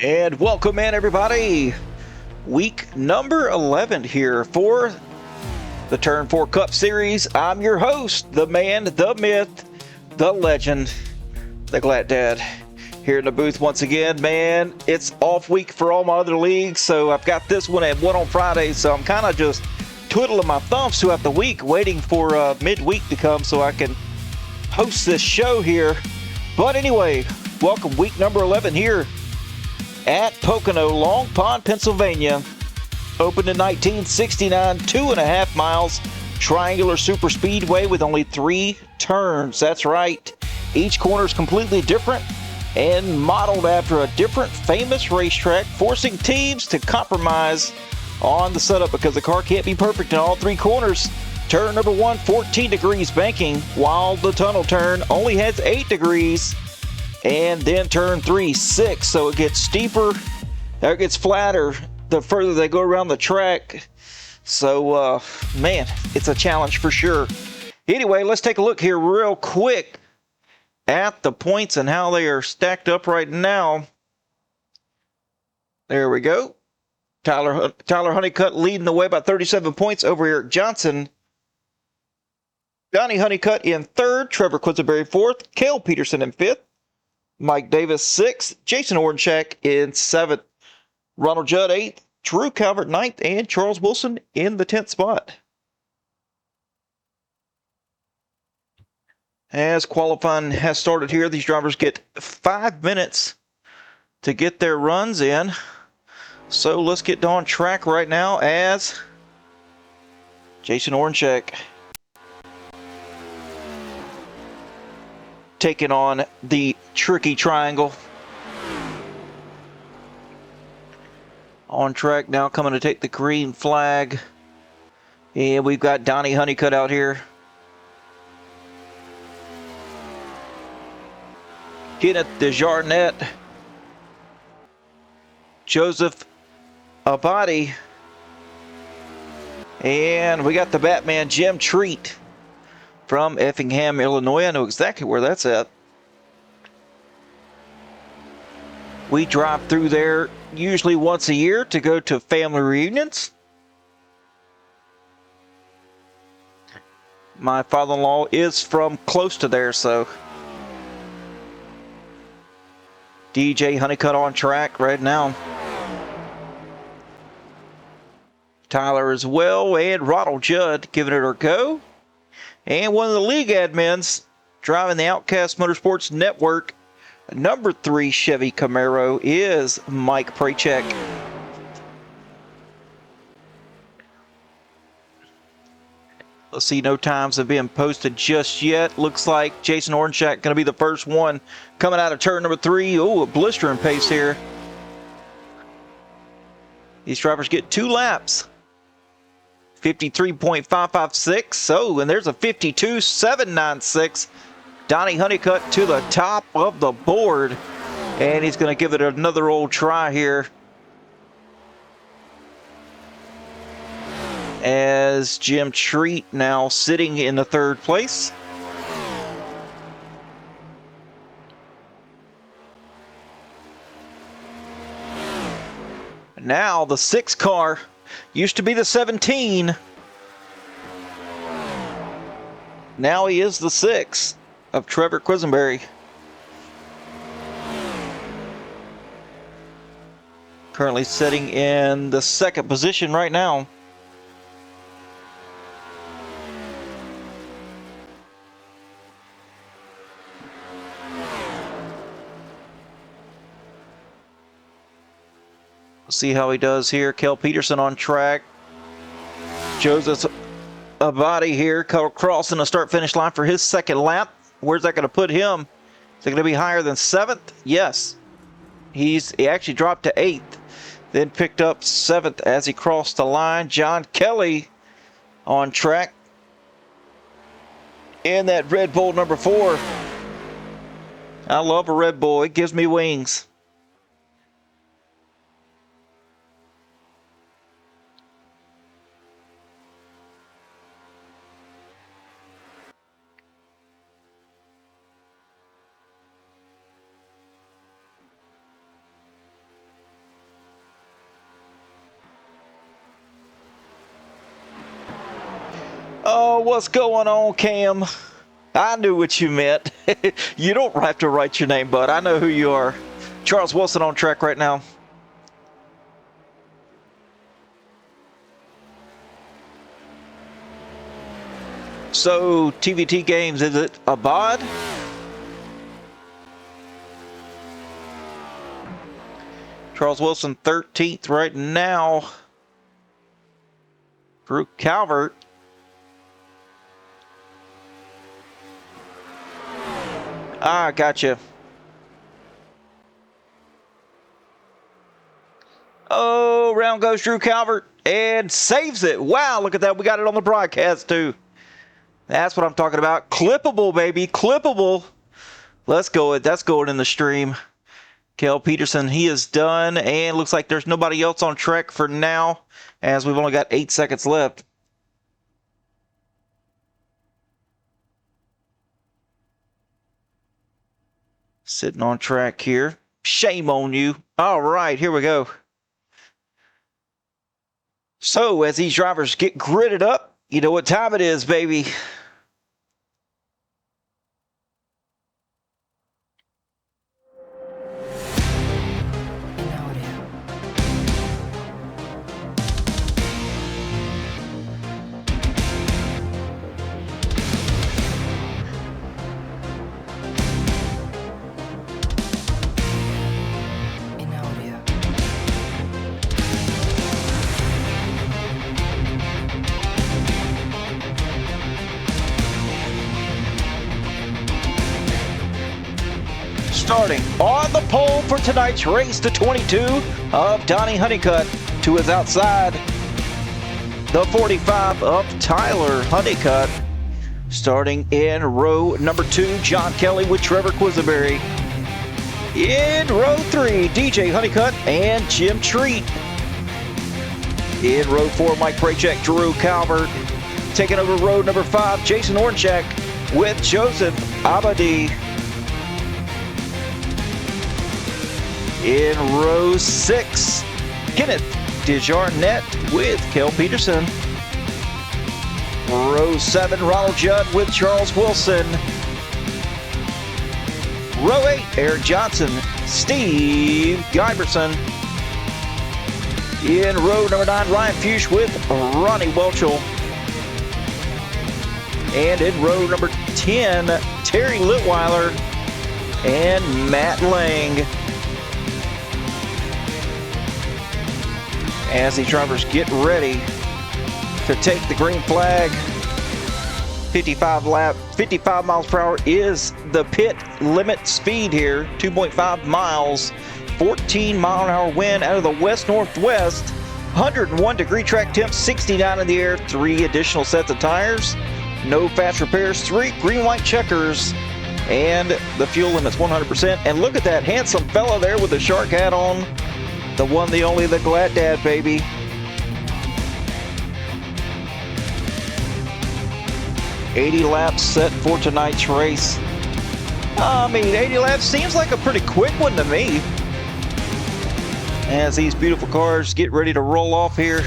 And welcome in, everybody. Week number 11 here for the Turn 4 Cup Series. I'm your host, the man, the myth, the legend, the Glad Dad, here in the booth once again. Man, it's off week for all my other leagues, so I've got this one at one on Friday, so I'm kind of just twiddling my thumbs throughout the week, waiting for midweek to come so I can host this show here. But anyway, welcome week number 11 here at Pocono, Long Pond, Pennsylvania. Opened in 1969, 2.5 miles, triangular super speedway with only 3 turns. That's right. Each corner is completely different and modeled after a different famous racetrack, forcing teams to compromise on the setup because the car can't be perfect in all 3 corners. Turn number 1, 14 degrees banking, while the tunnel turn only has 8 degrees. And then turn 3, 6, so it gets steeper, or it gets flatter the further they go around the track. So, man, it's a challenge for sure. Anyway, let's take a look here real quick at the points and how they are stacked up right now. There we go. Tyler Honeycutt leading the way by 37 points over Eric Johnson. Johnny Honeycutt in 3rd, Trevor Quisenberry 4th, Cale Peterson in 5th. Mike Davis 6th, Jason Orenchak in 7th, Ronald Judd 8th, Drew Calvert 9th, and Charles Wilson in the 10th spot. As qualifying has started here, these drivers get 5 minutes to get their runs in. So let's get on track right now as Jason Orenchak taking on the tricky triangle. On track now, coming to take the green flag. And we've got Donnie Honeycutt out here. Kenneth Desjardins. Joseph Abadi. And we got the Batman Jim Treat from Effingham, Illinois. I know exactly where that's at. We drive through there usually once a year to go to family reunions. My father-in-law is from close to there, so DJ Honeycutt on track right now. Tyler as well, and Ronald Judd giving it a go. And one of the league admins driving the Outcast Motorsports Network, number 3 Chevy Camaro, is Mike Prachek. Let's see, no times have been posted just yet. Looks like Jason Orenchak going to be the first one coming out of turn number 3. Oh, a blistering pace here. These drivers get 2 laps. 53.556. So, and there's a 52.796. Donnie Honeycutt to the top of the board. And he's going to give it another old try here, as Jim Treat now sitting in the 3rd place. Now the 6 car, used to be the 17. Now he is the 6 of Trevor Quisenberry. Currently sitting in the 2nd position right now. See how he does here. Cale Peterson on track. Joseph Abadi here crossing the start-finish line for his 2nd lap. Where's that going to put him? Is it going to be higher than 7th? Yes. He actually dropped to 8th, then picked up 7th as he crossed the line. John Kelly on track in that Red Bull number 4. I love a Red Bull. It gives me wings. Oh, what's going on, Cam? I knew what you meant. You don't have to write your name, bud. I know who you are. Charles Wilson on track right now. So, TVT Games, is it Abad? Charles Wilson 13th right now. Drew Calvert. Ah, gotcha. Oh, round goes Drew Calvert and saves it. Wow, look at that. We got it on the broadcast, too. That's what I'm talking about. Clippable, baby. Clippable. Let's go. That's going in the stream. Kel Peterson, he is done. And looks like there's nobody else on track for now, as we've only got 8 seconds left. Sitting on track here. Shame on you. All right, here we go. So, as these drivers get gridded up, you know what time it is, baby. Starting on the pole for tonight's race, the 22 of Donnie Honeycutt to his outside. The 45 of Tyler Honeycutt. Starting in row number 2, John Kelly with Trevor Quisenberry. In row 3, DJ Honeycutt and Jim Treat. In row 4, Mike Prachek, Drew Calvert. Taking over row number 5, Jason Ornchak with Joseph Abadi. In row 6, Kenneth DeJarnette with Kel Peterson. Row 7, Ronald Judd with Charles Wilson. Row 8, Eric Johnson, Steve Giberson. In row number 9, Ryan Fuchs with Ronnie Welchel. And in row number 10, Terry Litweiler and Matt Lang. As these drivers get ready to take the green flag, 55 miles per hour is the pit limit speed here. 2.5 miles, 14 mile an hour wind out of the west-northwest, 101 degree track temp, 69 in the air, 3 additional sets of tires, no fast repairs, 3 green-white checkers, and the fuel limit's 100%. And look at that handsome fella there with the shark hat on. The one, the only, the Glad Dad, baby. $80 laps set for tonight's race. I mean, 80 laps seems like a pretty quick one to me. As these beautiful cars get ready to roll off here.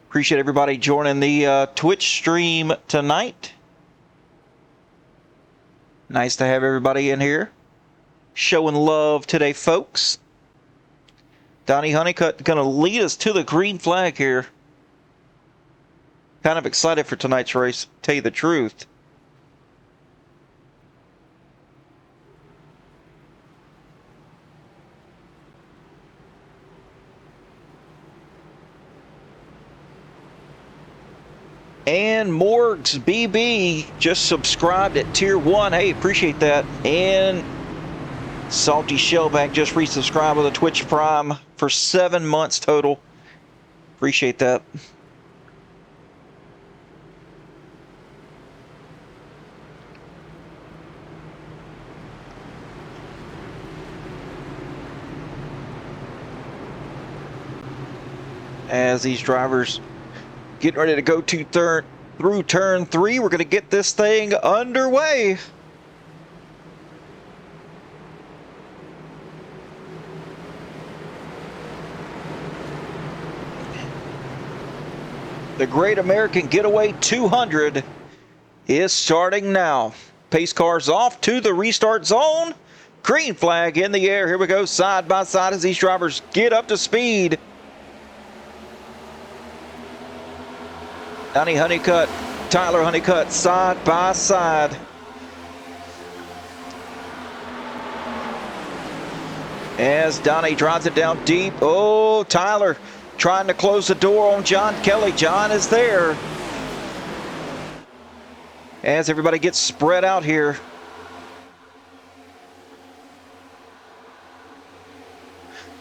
Appreciate everybody joining the Twitch stream tonight. Nice to have everybody in here showing love today, folks. Donnie Honeycutt going to lead us to the green flag here. Kind of excited for tonight's race, to tell you the truth. And Morgs BB just subscribed at tier 1. Hey, appreciate that. And Salty Shellback just resubscribed with a Twitch Prime for 7 months total. Appreciate that. As these drivers getting ready to go to through turn 3. We're going to get this thing underway. The Great American Getaway 200 is starting now. Pace cars off to the restart zone. Green flag in the air. Here we go, side by side as these drivers get up to speed. Donnie Honeycutt, Tyler Honeycutt, side by side. As Donnie drives it down deep. Oh, Tyler trying to close the door on John Kelly. John is there. As everybody gets spread out here.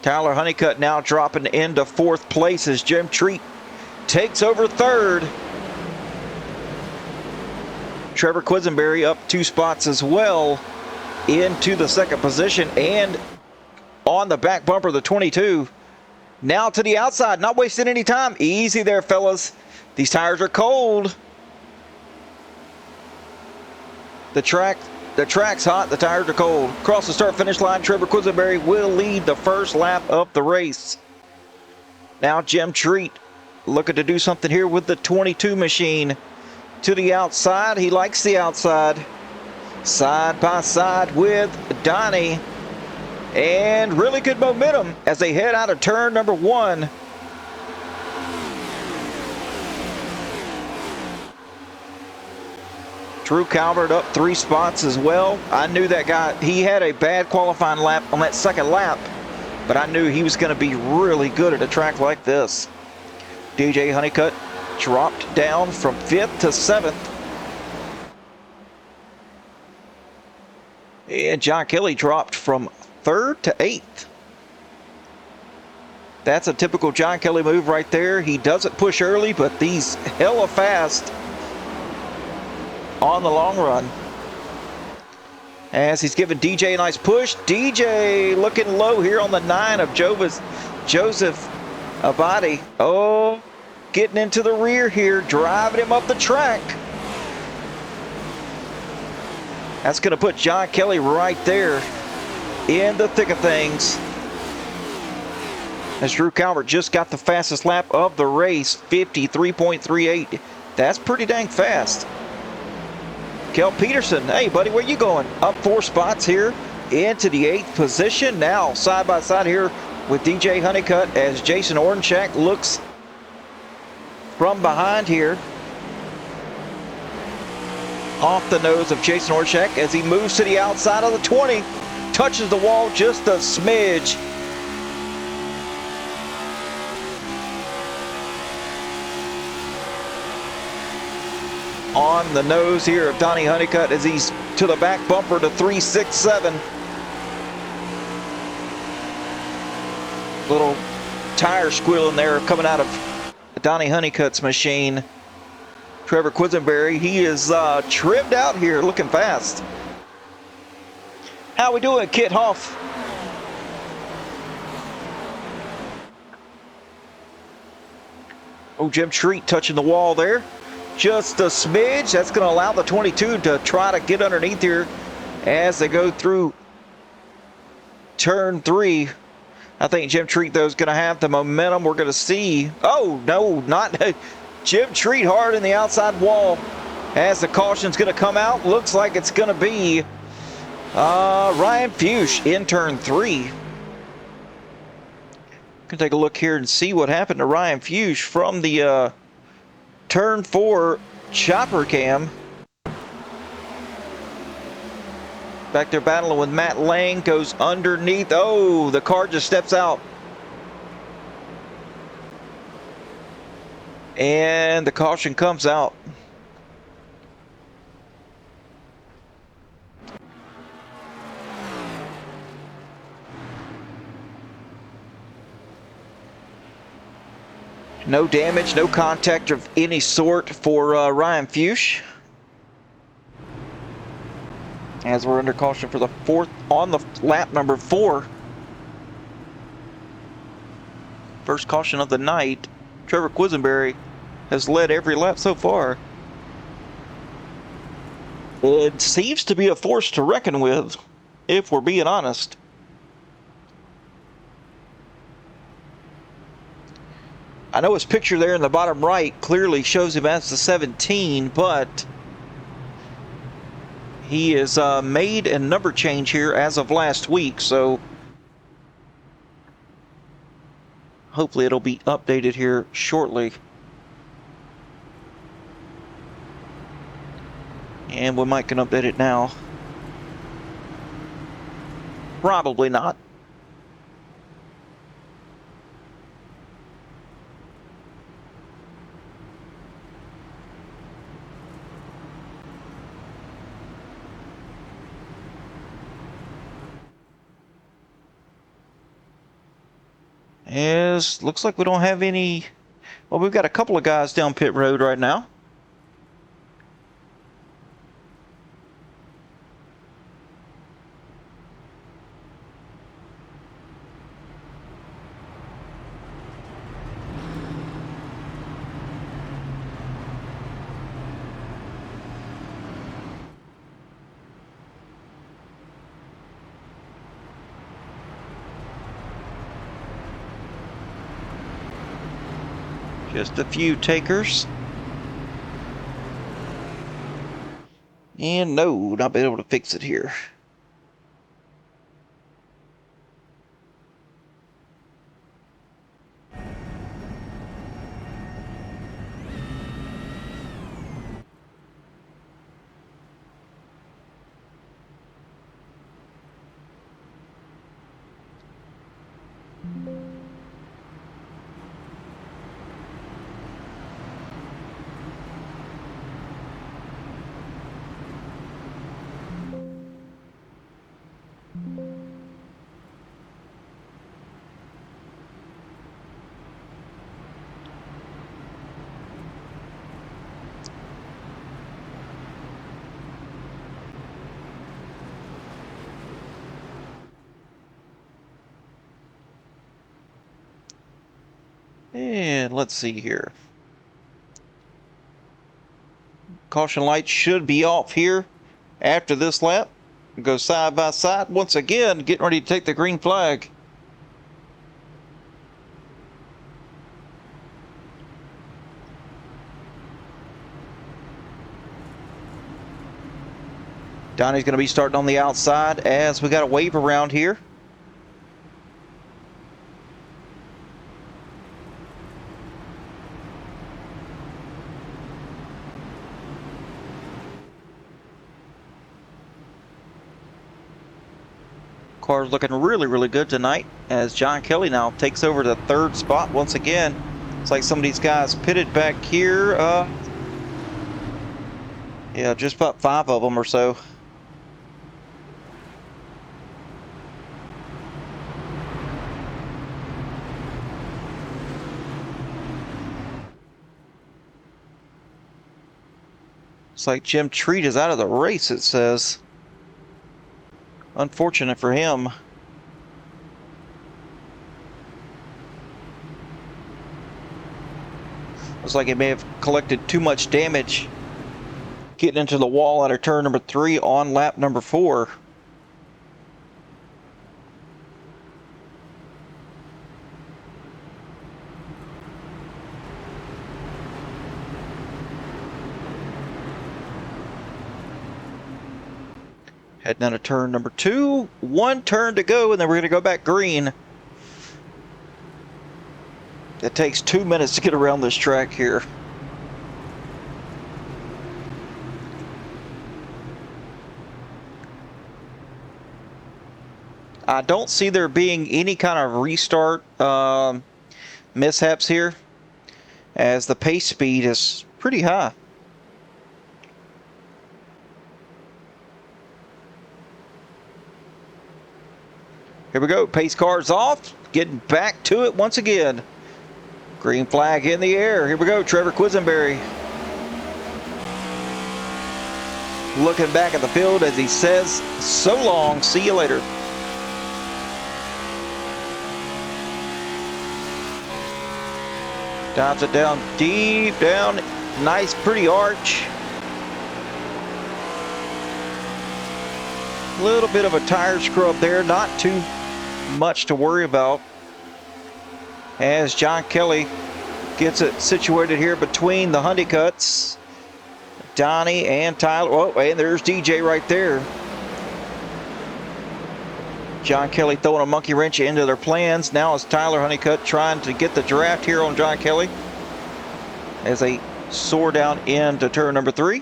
Tyler Honeycutt now dropping into 4th place as Jim Treat takes over 3rd. Trevor Quisenberry up 2 spots as well into the 2nd position and on the back bumper of the 22. Now to the outside, not wasting any time. Easy there, fellas. These tires are cold. The track's hot, the tires are cold. Across the start-finish line, Trevor Quisenberry will lead the first lap of the race. Now Jim Treat looking to do something here with the 22 machine. To the outside, he likes the outside. Side by side with Donnie. And really good momentum as they head out of turn number 1. Drew Calvert up 3 spots as well. I knew that guy, he had a bad qualifying lap on that 2nd lap, but I knew he was going to be really good at a track like this. DJ Honeycutt dropped down from 5th to 7th. And John Kelly dropped from 3rd to 8th. That's a typical John Kelly move right there. He doesn't push early, but these hella fast on the long run. As he's giving DJ a nice push. DJ looking low here on the 9 of Joseph Abadi. Oh, getting into the rear here, driving him up the track. That's going to put John Kelly right there in the thick of things. As Drew Calvert just got the fastest lap of the race, 53.38. That's pretty dang fast. Kel Peterson, hey buddy, where you going? Up 4 spots here into the 8th position. Now side by side here with DJ Honeycutt as Jason Orenchak looks from behind here. Off the nose of Jason Orenchak as he moves to the outside of the 20. Touches the wall just a smidge. On the nose here of Donnie Honeycutt as he's to the back bumper to 367. Little tire squealing there coming out of Donnie Honeycutt's machine. Trevor Quisenberry, he is trimmed out here, looking fast. How we doing, Kit Hoff? Oh, Jim Treat touching the wall there. Just a smidge. That's going to allow the 22 to try to get underneath here as they go through turn 3. I think Jim Treat, though, is going to have the momentum we're going to see. Oh, no, not Jim Treat hard in the outside wall as the caution's going to come out. Looks like it's going to be Ryan Fuchs in turn 3. Can take a look here and see what happened to Ryan Fuchs from the turn 4 chopper cam. Back there battling with Matt Lang, goes underneath. Oh, the car just steps out. And the caution comes out. No damage, no contact of any sort for Ryan Fuchs. As we're under caution for the 4th on the lap number 4. First caution of the night. Trevor Quisenberry has led every lap so far. It seems to be a force to reckon with, if we're being honest. I know his picture there in the bottom right clearly shows him as the 17, but he is made a number change here as of last week, so hopefully it'll be updated here shortly. And we might can update it now. Probably not. Looks like we don't have any. Well, we've got a couple of guys down pit road right now. Just a few takers. And no, not been able to fix it here. And let's see here. Caution lights should be off here after this lap. Go side by side once again, getting ready to take the green flag. Donnie's going to be starting on the outside as we got a wave around here. Car's looking really, really good tonight as John Kelly now takes over the third spot once again. It's like some of these guys pitted back here. Yeah, just about 5 of them or so. It's like Jim Treat is out of the race, it says. Unfortunate for him. Looks like he may have collected too much damage getting into the wall out of turn number 3 on lap number 4. Heading down to turn number 2. 1 turn to go, and then we're going to go back green. It takes 2 minutes to get around this track here. I don't see there being any kind of restart mishaps here, as the pace speed is pretty high. Here we go, pace car's off, getting back to it once again. Green flag in the air. Here we go, Trevor Quisenberry. Looking back at the field as he says, so long, see you later. Dives it down deep down, nice pretty arch. A little bit of a tire scrub there, not too much to worry about, as John Kelly gets it situated here between the Honeycutts. Donnie and Tyler. Oh, and there's DJ right there. John Kelly throwing a monkey wrench into their plans. Now it's Tyler Honeycutt trying to get the draft here on John Kelly as they soar down into turn number 3.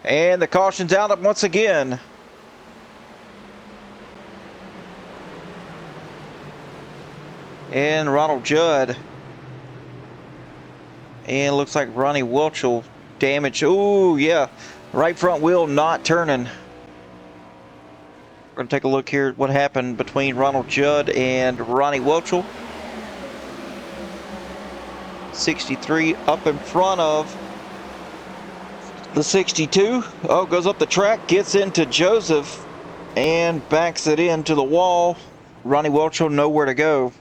And the caution's out once again. And Ronald Judd. And it looks like Ronnie Welchel damaged. Oh, yeah. Right front wheel not turning. We're going to take a look here at what happened between Ronald Judd and Ronnie Welchel. 63 up in front of the 62. Oh, goes up the track, gets into Joseph, and backs it into the wall. Ronnie Welchel nowhere to go.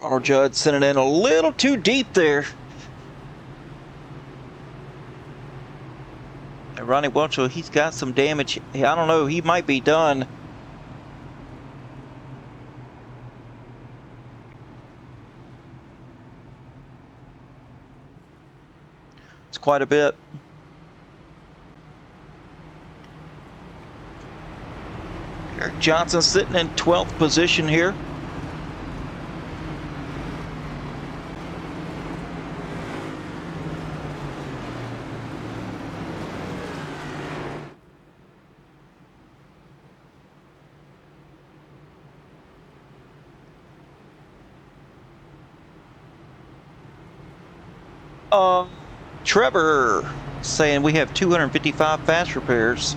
Ronald Judd sent it in a little too deep there. And Ronnie Welchel, he's got some damage. I don't know, he might be done. It's quite a bit. Eric Johnson sitting in 12th position here. Trevor saying we have 255 fast repairs.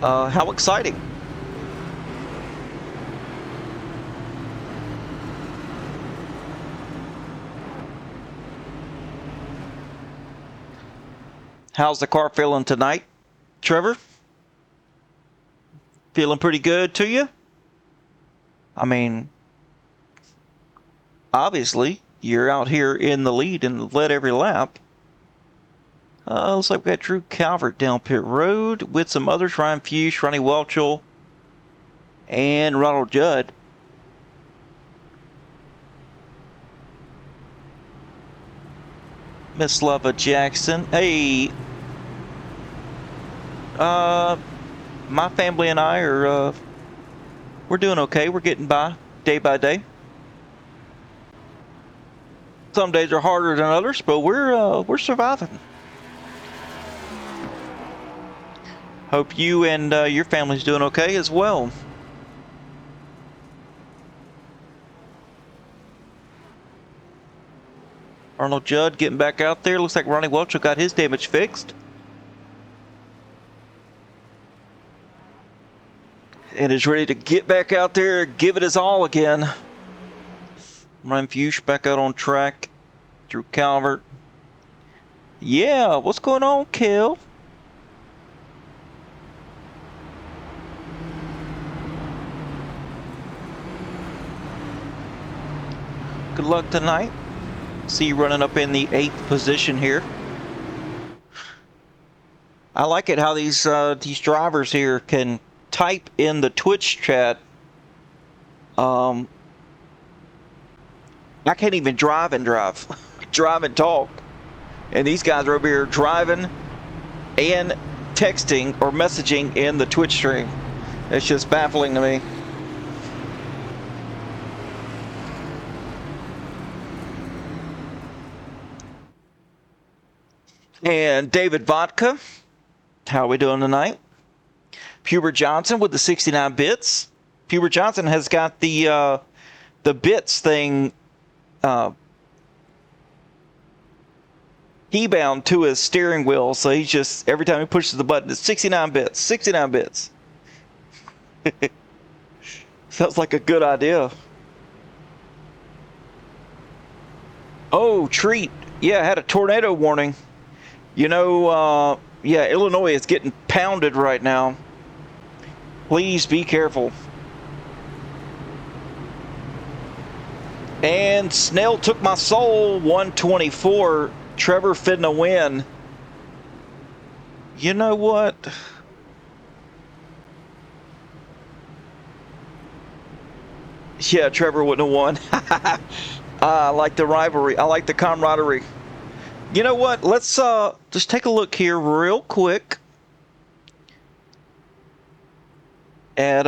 How exciting. How's the car feeling tonight, Trevor? Feeling pretty good to you? I mean, obviously, you're out here in the lead and led every lap. Looks like we got Drew Calvert down pit road with some others. Ryan Fuchs, Ronnie Welchel, and Ronald Judd. Miss Lava Jackson. Hey, my family and I are, we're doing okay. We're getting by day. Some days are harder than others, but we're surviving. Hope you and your family's doing okay as well. Arnold Judd getting back out there. Looks like Ronnie Welchel got his damage fixed. And is ready to get back out there, give it his all again. Ryan Fuchs back out on track. Drew Calvert. Yeah, what's going on, Kel? Good luck tonight. See you running up in the 8th position here. I like it how these drivers here can type in the Twitch chat. I can't even drive and talk. And these guys are over here driving and texting or messaging in the Twitch stream. It's just baffling to me. And David Vodka, how are we doing tonight? Hubert Johnson with the 69 bits. Hubert Johnson has got the bits thing key-bound to his steering wheel, so he's just, every time he pushes the button, it's 69 bits, 69 bits. Sounds like a good idea. Oh, treat. Yeah, I had a tornado warning. You know, yeah, Illinois is getting pounded right now. Please be careful. And Snell took my soul, 124. Trevor finna win. You know what? Yeah, Trevor wouldn't have won. I like the rivalry. I like the camaraderie. You know what? Let's just take a look here real quick at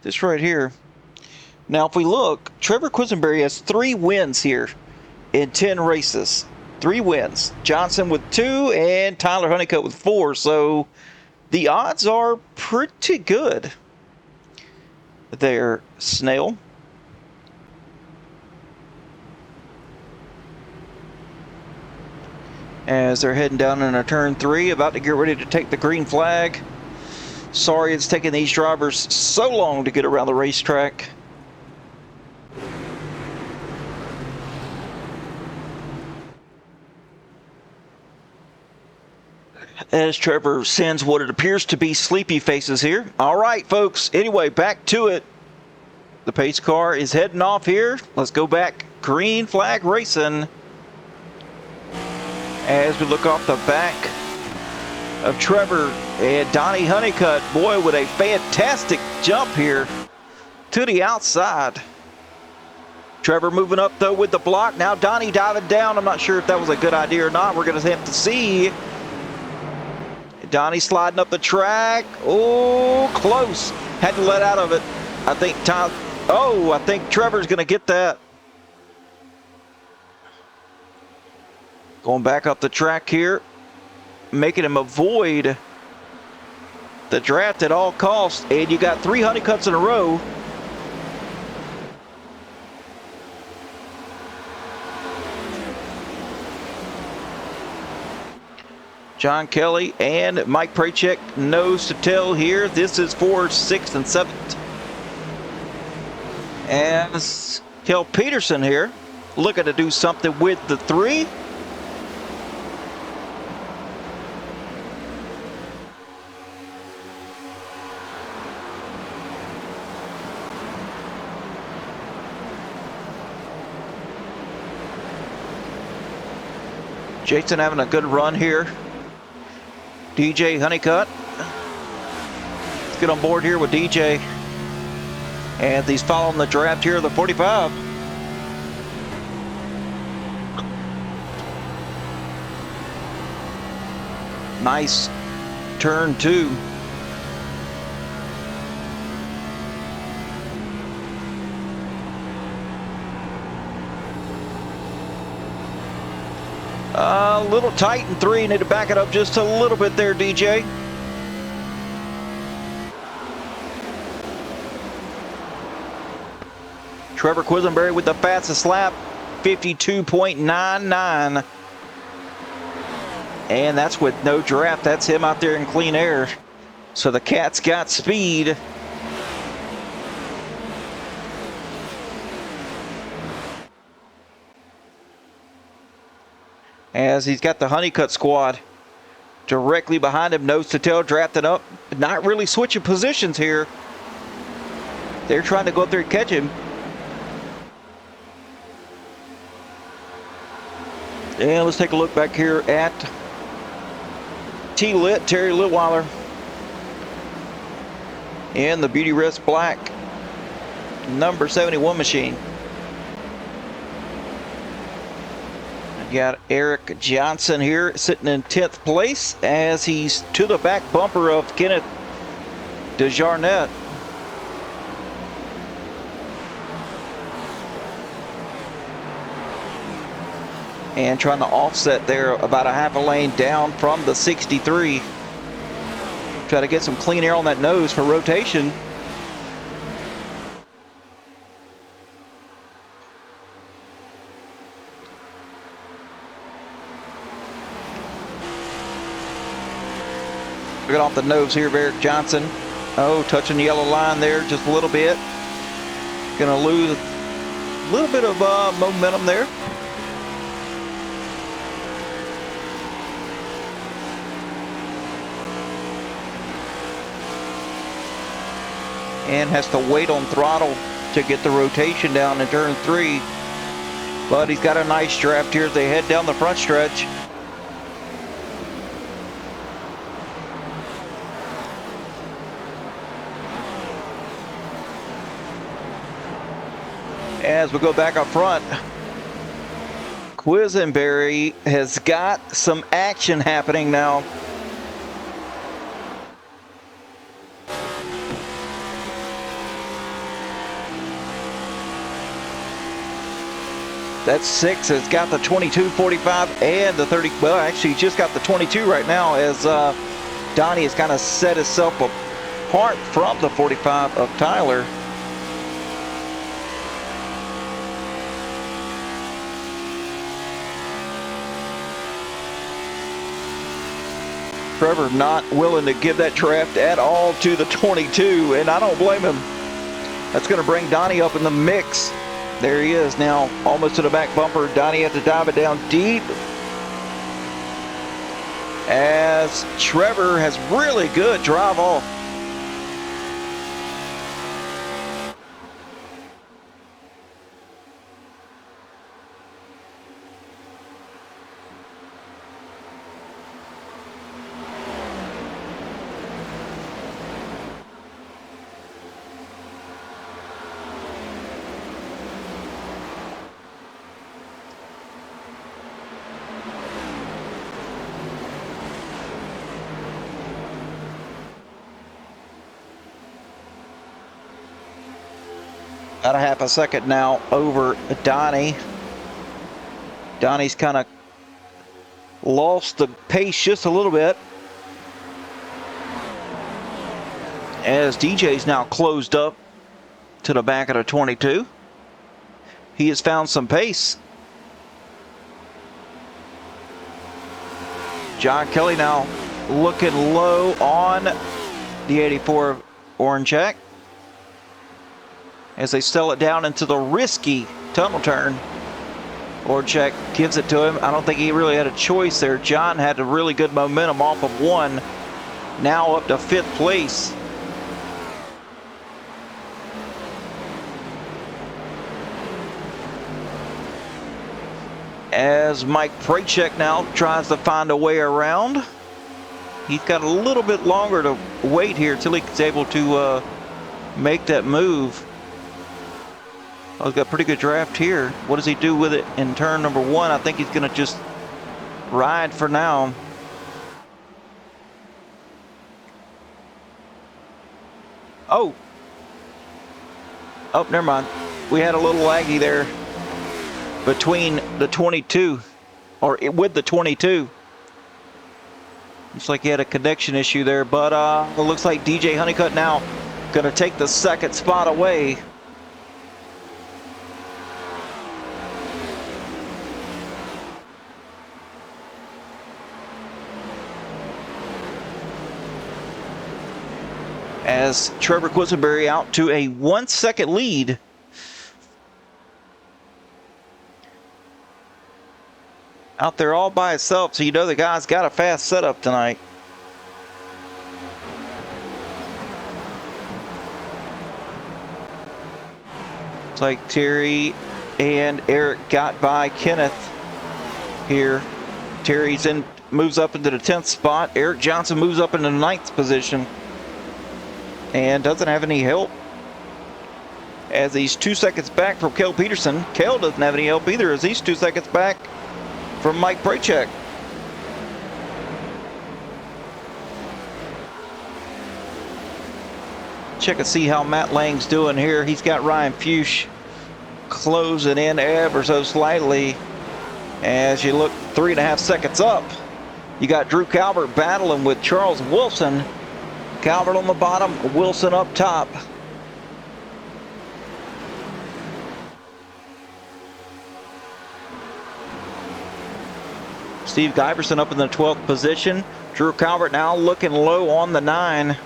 this right here. Now, if we look, Trevor Quisenberry has 3 wins here in 10 races. 3 wins. Johnson with 2 and Tyler Honeycutt with 4. So the odds are pretty good there, Snail. As they're heading down into turn 3, about to get ready to take the green flag. Sorry it's taking these drivers so long to get around the racetrack. As Trevor sends what it appears to be sleepy faces here. All right, folks. Anyway, back to it. The pace car is heading off here. Let's go back. Green flag racing. As we look off the back of Trevor and Donnie Honeycutt. Boy, with a fantastic jump here to the outside. Trevor moving up, though, with the block. Now Donnie diving down. I'm not sure if that was a good idea or not. We're going to have to see. Donnie sliding up the track. Oh, close. Had to let out of it. I think I think Trevor's going to get that. Going back up the track here. Making him avoid the draft at all costs. And you got 3 Honeycutts in a row. John Kelly and Mike Prachek nose to tail here. This is for 6th and 7th. As Kel Peterson here looking to do something with the 3. Jason having a good run here. DJ Honeycutt. Let's get on board here with DJ. And he's following the draft here of the 45. Nice turn 2. A little tight in 3. Need to back it up just a little bit there, DJ. Trevor Quisenberry with the fastest lap, 52.99. And that's with no draft. That's him out there in clean air. So the Cat's got speed. As he's got the Honeycutt squad directly behind him, nose to tail, drafting up. Not really switching positions here. They're trying to go up there and catch him. And let's take a look back here at T-Lit, Terry Litweiler. And the Beauty Rest Black number 71 machine. Got Eric Johnson here sitting in 10th place as he's to the back bumper of Kenneth DeJarnette. And trying to offset there about a half a lane down from the 63. Try to get some clean air on that nose for rotation. Get off the nose here of Eric Johnson. Oh, touching the yellow line there just a little bit. Gonna lose a little bit of momentum there. And has to wait on throttle to get the rotation down in turn 3. But he's got a nice draft here as they head down the front stretch. As we go back up front, Quisenberry has got some action happening now. That's 6 has got the 22.45 and the 30. Well, actually, just got the 22 right now as Donnie has kind of set himself apart from the 45 of Tyler. Trevor not willing to give that draft at all to the 22, and I don't blame him. That's going to bring Donnie up in the mix. There he is now, almost to the back bumper. Donnie has to dive it down deep. As Trevor has really good drive off. About a half a second now over Donnie. Donnie's kind of lost the pace just a little bit. As DJ's now closed up to the back of the 22. He has found some pace. John Kelly now looking low on the 84 Orange Jack as they sell it down into the risky tunnel turn. Orchak gives it to him. I don't think he really had a choice there. John had a really good momentum off of 1. Now up to 5th place. As Mike Prachek now tries to find a way around. He's got a little bit longer to wait here till he's able to make that move. Oh, he's got a pretty good draft here. What does he do with it in turn number 1? I think he's going to just ride for now. Oh, never mind. We had a little laggy there between the 22, or with the 22. Looks like he had a connection issue there, but it looks like DJ Honeycutt now going to take the 2nd spot away. As Trevor Quisenberry out to a 1-second lead. Out there all by himself, so you know the guy's got a fast setup tonight. It's like Terry and Eric got by Kenneth here. Terry's moves up into the 10th spot. Eric Johnson moves up into the 9th position. And doesn't have any help as he's 2 seconds back from Kel Peterson. Kel doesn't have any help either as he's 2 seconds back from Mike Prachek. Check and see how Matt Lang's doing here. He's got Ryan Fuchs closing in ever so slightly. As you look 3.5 seconds up, you got Drew Calvert battling with Charles Wilson. Calvert on the bottom, Wilson up top. Steve Giverson up in the 12th position. Drew Calvert now looking low on the 9.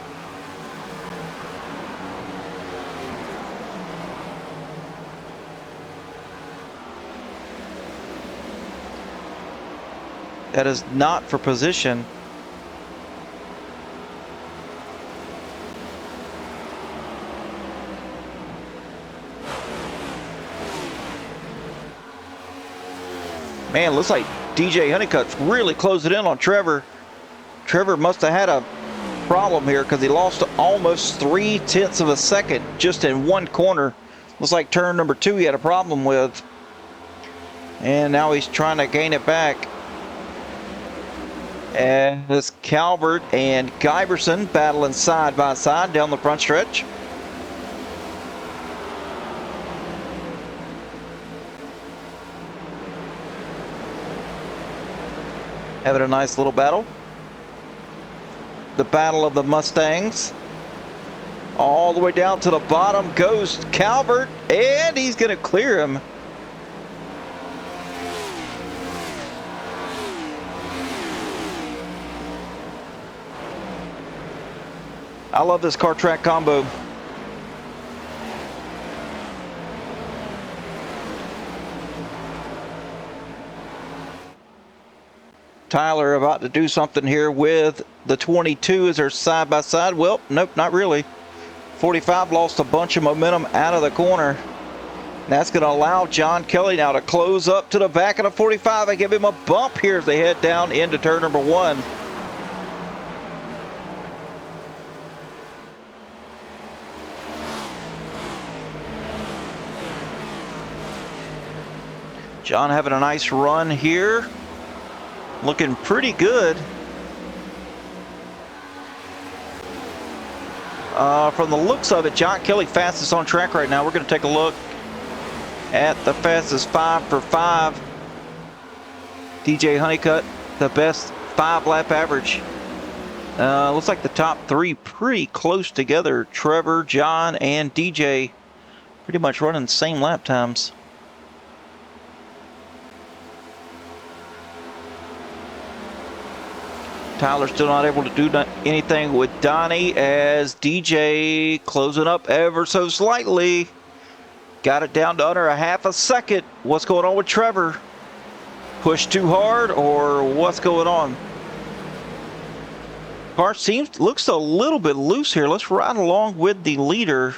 That is not for position. Man, looks like DJ Honeycutt's really closing in on Trevor. Trevor must have had a problem here because he lost almost 3/10 of a second just in one corner. Looks like turn number 2 he had a problem with. And now he's trying to gain it back. And it's Calvert and Giberson battling side by side down the front stretch. Having a nice little battle. The battle of the Mustangs. All the way down to the bottom goes Calvert, and he's going to clear him. I love this car track combo. Tyler about to do something here with the 22 as they're side by side. Well, nope, not really. 45 lost a bunch of momentum out of the corner. That's going to allow John Kelly now to close up to the back of the 45 and give him a bump here as they head down into turn number 1. John having a nice run here. Looking pretty good. From the looks of it, John Kelly fastest on track right now. We're going to take a look at the fastest 5 for 5. DJ Honeycutt, the best 5-lap average. Looks like the top 3 pretty close together. Trevor, John, and DJ pretty much running the same lap times. Tyler still not able to do anything with Donnie as DJ closing up ever so slightly. Got it down to under a half a second. What's going on with Trevor? Pushed too hard or what's going on? Car looks a little bit loose here. Let's ride along with the leader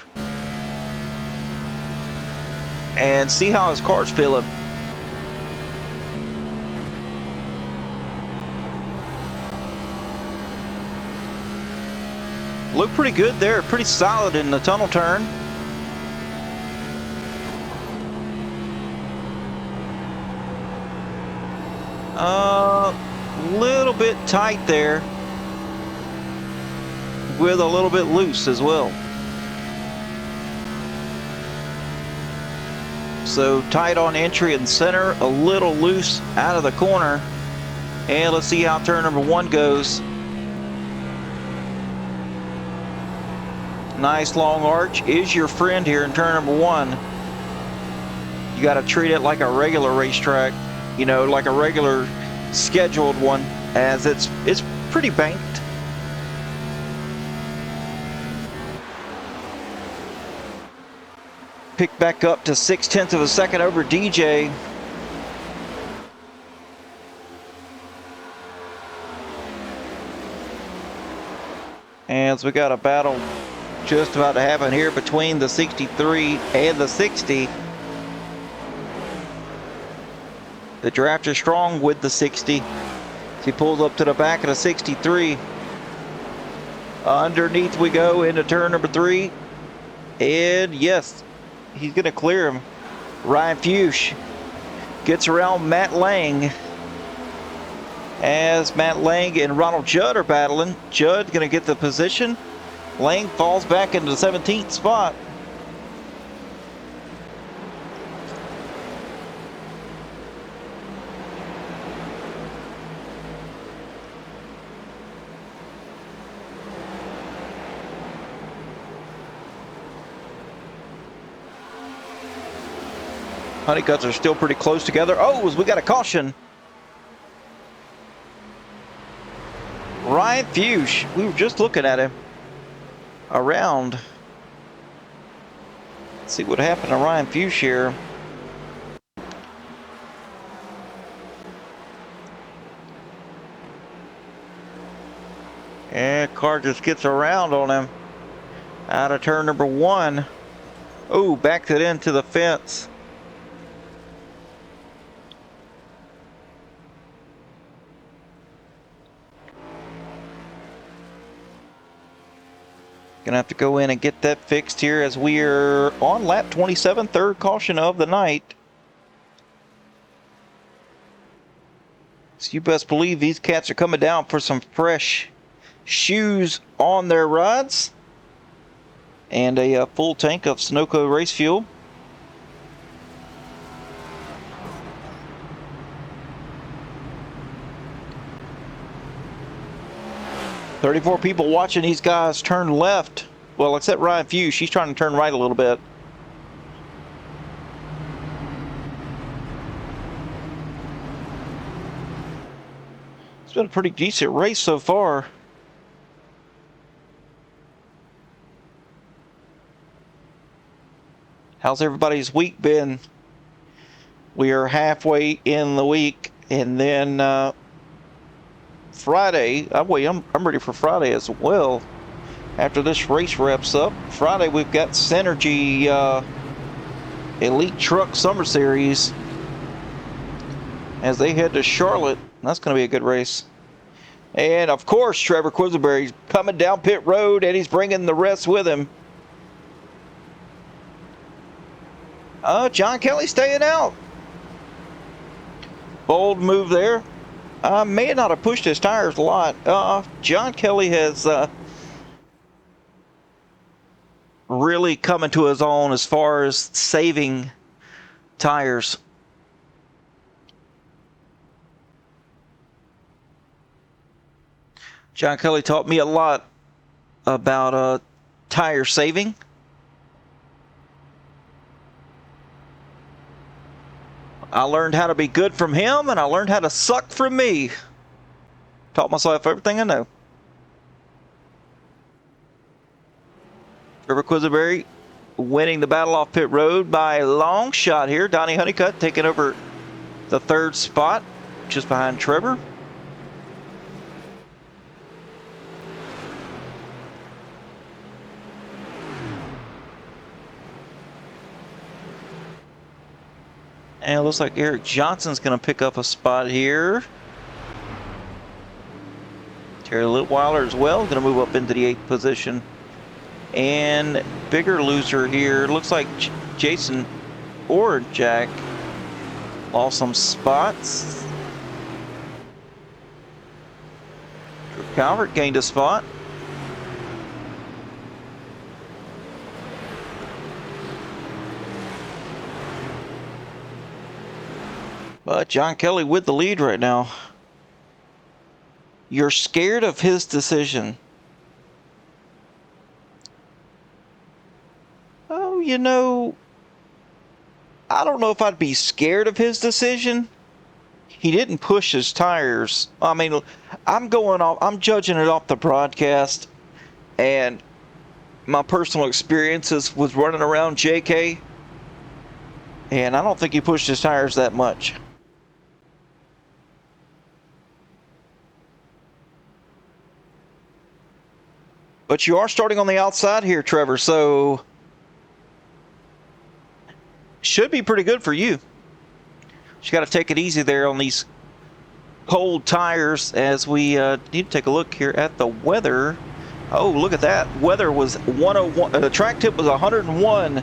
and see how his car's feeling. Look pretty good there, pretty solid in the tunnel turn. Little bit tight there with a little bit loose as well. So tight on entry and center, a little loose out of the corner. And let's see how turn number 1 goes. Nice long arch is your friend here in turn number 1. You got to treat it like a regular racetrack, you know, like a regular scheduled one, as it's pretty banked. Pick back up to 0.6 of a second over DJ. And so we got a battle just about to happen here between the 63 and the 60. The draft is strong with the 60. He pulls up to the back of the 63. Underneath we go into turn number 3. And yes, he's going to clear him. Ryan Fuchs gets around Matt Lang. As Matt Lang and Ronald Judd are battling. Judd going to get the position. Lang falls back into the 17th spot. Honeycutts are still pretty close together. Oh, we got a caution. Ryan Fuchs, we were just looking at him around. Let's see what happened to Ryan Fuchs here. And car just gets around on him out of turn number 1. Oh, backed it into the fence. Gonna have to go in and get that fixed here as we are on lap 27, third caution of the night. So you best believe these cats are coming down for some fresh shoes on their rides and a full tank of Sunoco race fuel. "34 people watching these guys turn left." Well, except Ryan Few. She's trying to turn right a little bit. It's been a pretty decent race so far. How's everybody's week been? We are halfway in the week, and then Friday, I'm ready for Friday as well. After this race wraps up, Friday we've got Synergy Elite Truck Summer Series as they head to Charlotte. That's going to be a good race. And of course, Trevor Quisenberry's coming down pit road, and he's bringing the rest with him. John Kelly staying out. Bold move there. May not have pushed his tires a lot. John Kelly has really coming to his own as far as saving tires. John Kelly taught me a lot about tire saving. I learned how to be good from him, and I learned how to suck from me. Taught myself everything I know. Trevor Quisenberry winning the battle off pit road by a long shot here. Donnie Honeycutt taking over the third spot, just behind Trevor. And it looks like Eric Johnson's going to pick up a spot here. Terry Litweiler as well, going to move up into the 8th position. And bigger loser here, looks like Jason Orjack lost some spots. Drew Calvert gained a spot. But John Kelly with the lead right now. You're scared of his decision. Oh, you know, I don't know if I'd be scared of his decision. He didn't push his tires. I mean, I'm judging it off the broadcast and my personal experiences with running around JK. And I don't think he pushed his tires that much. But you are starting on the outside here, Trevor, so should be pretty good for you. Just got to take it easy there on these cold tires as we need to take a look here at the weather. Oh, look at that. Weather was 101. The track tip was 101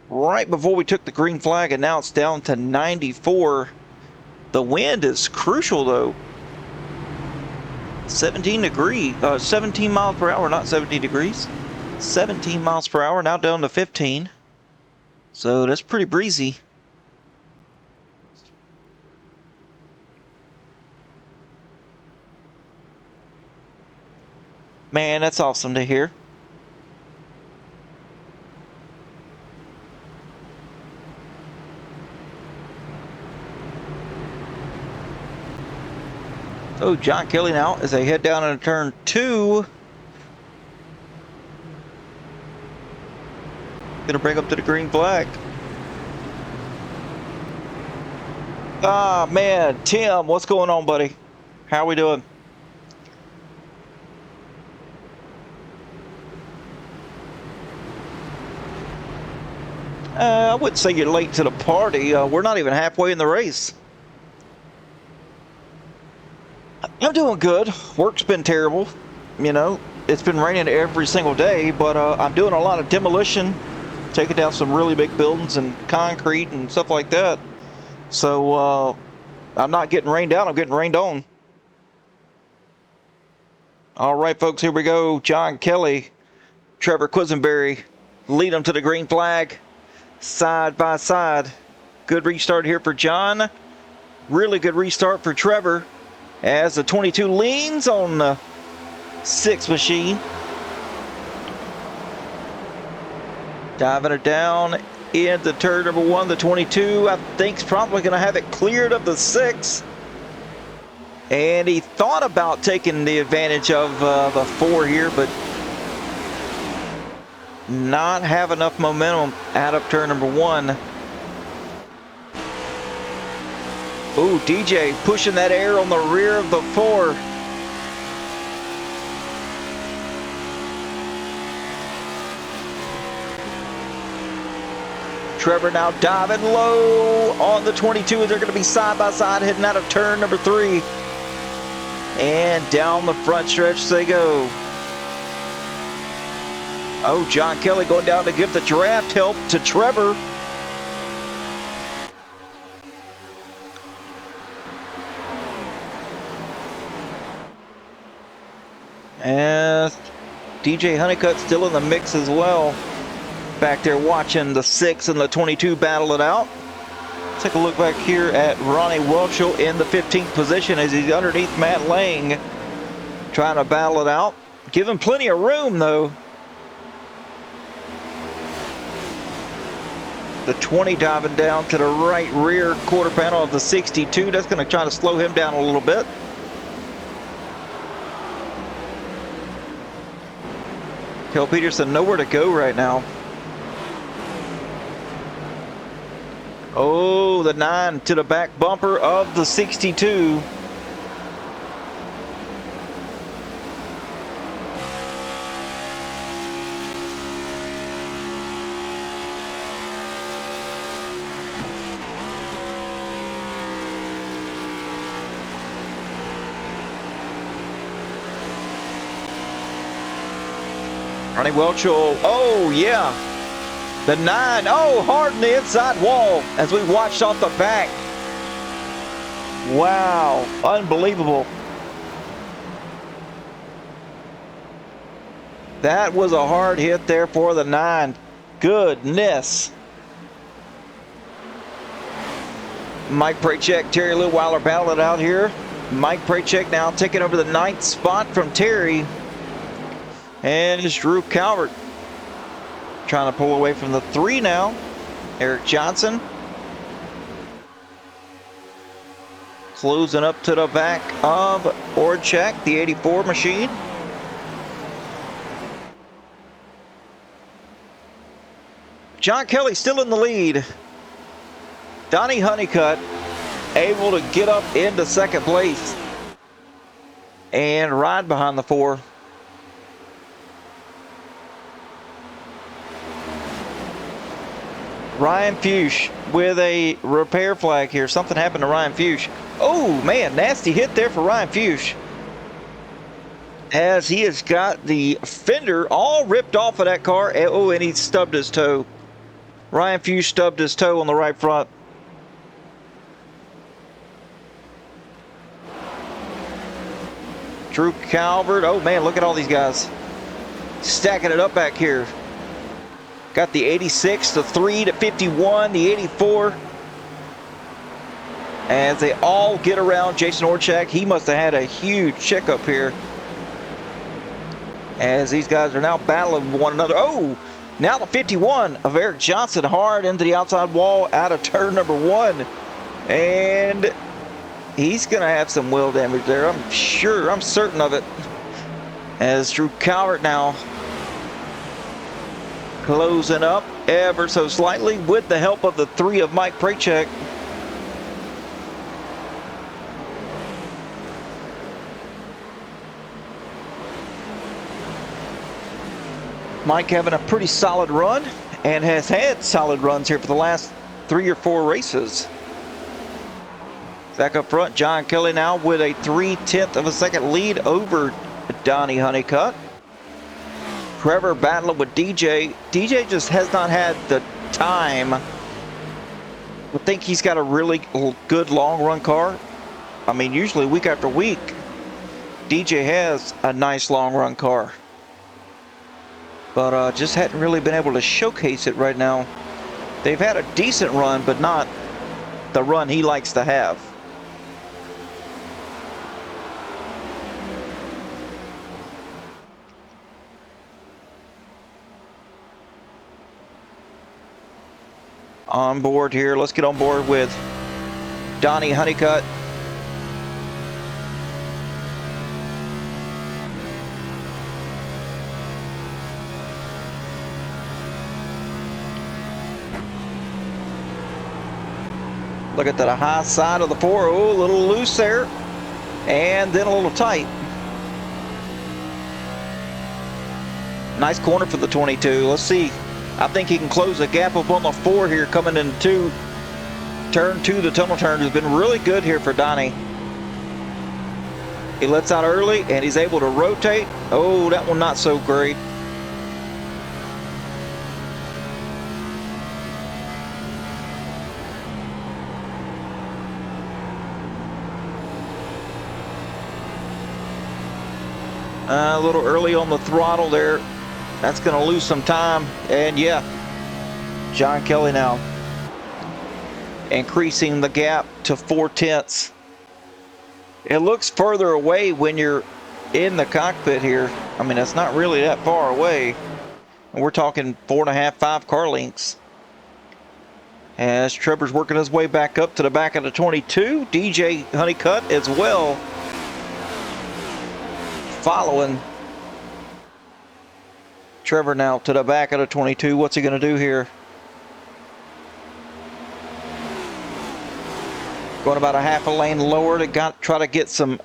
right before we took the green flag, and now it's down to 94. The wind is crucial, though. 17 miles per hour, not 17 degrees. 17 miles per hour, now down to 15. So that's pretty breezy. Man, that's awesome to hear. So John Kelly now as they head down into turn 2. Gonna bring up to the green flag. Ah, man, Tim, what's going on, buddy? How are we doing? I wouldn't say you're late to the party. We're not even halfway in the race. I'm doing good. Work's been terrible, you know. it's been raining every single day, but I'm doing a lot of demolition, taking down some really big buildings and concrete and stuff like that. So I'm not getting rained out, I'm getting rained on. All right, folks, here we go. John Kelly, Trevor Quisenberry, lead them to the green flag, side by side. Good restart here for John. Really good restart for Trevor as the 22 leans on the 6 machine. Diving it down into turn number 1. The 22, I think, is probably going to have it cleared of the 6. And he thought about taking the advantage of the 4 here, but not have enough momentum out of turn number 1. Ooh, DJ pushing that air on the rear of the 4. Trevor now diving low on the 22. They're going to be side by side heading out of turn number 3. And down the front stretch they go. Oh, John Kelly going down to give the draft help to Trevor. And DJ Honeycutt still in the mix as well. Back there watching the 6 and the 22 battle it out. Take a look back here at Ronnie Welchel in the 15th position as he's underneath Matt Lang, trying to battle it out. Give him plenty of room, though. The 20 diving down to the right rear quarter panel of the 62. That's going to try to slow him down a little bit. Kel Peterson nowhere to go right now. Oh, the 9 to the back bumper of the 62. Ronnie Welchel, oh yeah. The 9, oh, hard in the inside wall as we watched off the back. Wow, unbelievable. That was a hard hit there for the 9. Goodness. Mike Prachek, Terry Leweiler battled it out here. Mike Prachek now taking over the 9th spot from Terry. And it's Drew Calvert trying to pull away from the 3 now. Eric Johnson closing up to the back of Orchak, the 84 machine. John Kelly still in the lead. Donnie Honeycutt able to get up into 2nd place and ride behind the 4. Ryan Fuchs with a repair flag here. Something happened to Ryan Fuchs. Oh, man, nasty hit there for Ryan Fuchs. As he has got the fender all ripped off of that car. Oh, and he stubbed his toe. Ryan Fuchs stubbed his toe on the right front. Drew Calvert. Oh, man, look at all these guys stacking it up back here. Got the 86, the 3 to 51, the 84. As they all get around Jason Orchak. He must have had a huge checkup here. As these guys are now battling with one another. Oh, now the 51 of Eric Johnson hard into the outside wall out of turn number 1. And he's going to have some wheel damage there. I'm sure, I'm certain of it. As Drew Calvert now closing up ever so slightly with the help of the 3 of Mike Prachek. Mike having a pretty solid run and has had solid runs here for the last 3 or 4 races. Back up front, John Kelly now with a 3/10 of a second lead over Donnie Honeycutt. Trevor battling with DJ. DJ just has not had the time. I think he's got a really good long run car. I mean, usually week after week, DJ has a nice long run car. But just hadn't really been able to showcase it right now. They've had a decent run, but not the run he likes to have. On board here, let's get on board with Donnie Honeycutt. Look at the high side of the 4. Oh, a little loose there. And then a little tight. Nice corner for the 22. Let's see. I think he can close the gap up on the 4 here coming into turn 2. The tunnel turn has been really good here for Donnie. He lets out early and he's able to rotate. Oh, that one not so great. A little early on the throttle there. That's going to lose some time. And yeah, John Kelly now increasing the gap to 4/10. It looks further away when you're in the cockpit here. I mean, it's not really that far away. And we're talking 4.5, 5 car lengths. As Trevor's working his way back up to the back of the 22. DJ Honeycutt as well, following Trevor now to the back of the 22. What's he going to do here? Going about a half a lane lower to try to get some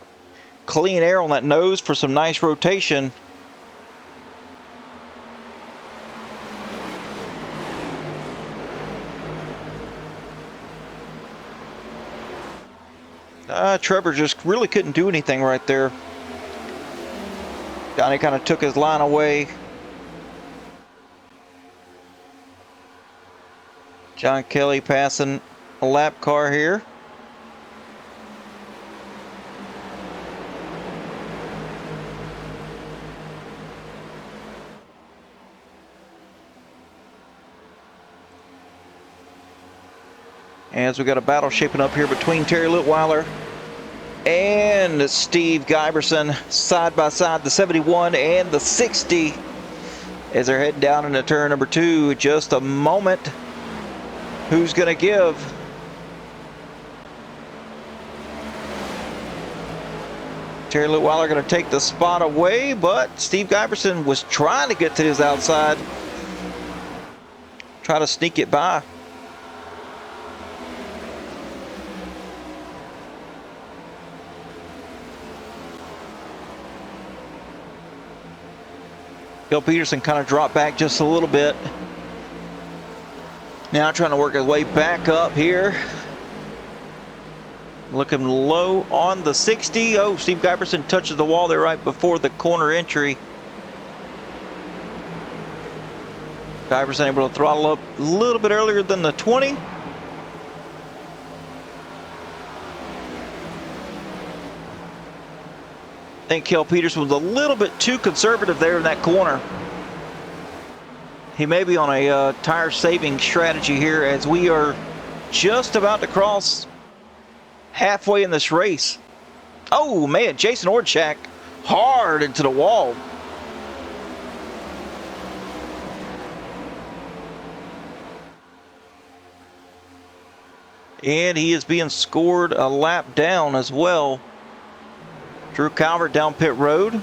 clean air on that nose for some nice rotation. Trevor just really couldn't do anything right there. Donnie kind of took his line away. John Kelly passing a lap car here. As we got a battle shaping up here between Terry Litweiler and Steve Giberson, side by side, the 71 and the 60, as they're heading down into turn number 2. Just a moment. Who's going to give? Terry Litweiler going to take the spot away, but Steve Giberson was trying to get to his outside. Try to sneak it by. Bill Peterson kind of dropped back just a little bit. Now trying to work his way back up here. Looking low on the 60. Oh, Steve Giberson touches the wall there right before the corner entry. Giberson able to throttle up a little bit earlier than the 20. I think Kel Peterson was a little bit too conservative there in that corner. He may be on a tire saving strategy here, as we are just about to cross halfway in this race. Oh man, Jason Orchak hard into the wall. And he is being scored a lap down as well. Drew Calvert down pit road.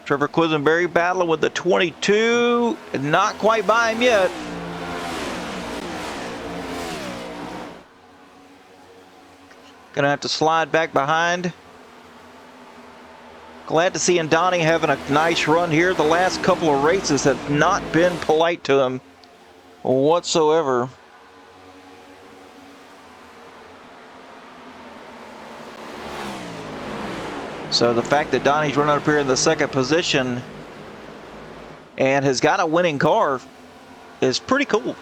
Trevor Quisenberry battling with the 22. Not quite by him yet. Gonna have to slide back behind. Glad to see Donnie having a nice run here. The last couple of races have not been polite to him whatsoever. So the fact that Donnie's running up here in the second position and has got a winning car is pretty cool.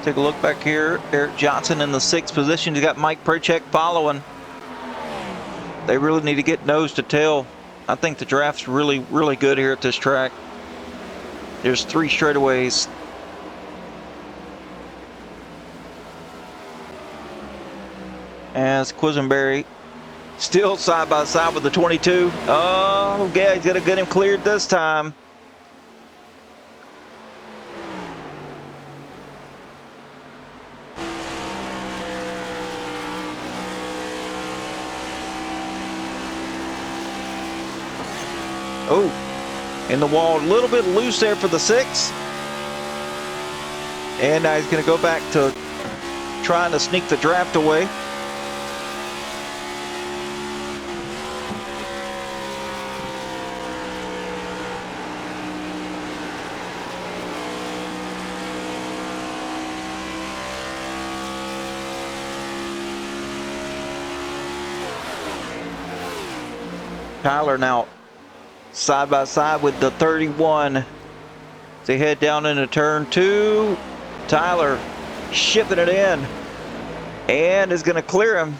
Take a look back here. Eric Johnson in the 6th position. He's got Mike Prochek following. They really need to get nose to tail. I think the draft's really, really good here at this track. There's 3 straightaways. As Quisenberry still side by side with the 22. Oh, yeah, he's going to get him cleared this time. Oh, in the wall, a little bit loose there for the 6. And now he's going to go back to trying to sneak the draft away. Tyler now side by side with the 31. As they head down into turn 2. Tyler shipping it in and is going to clear him.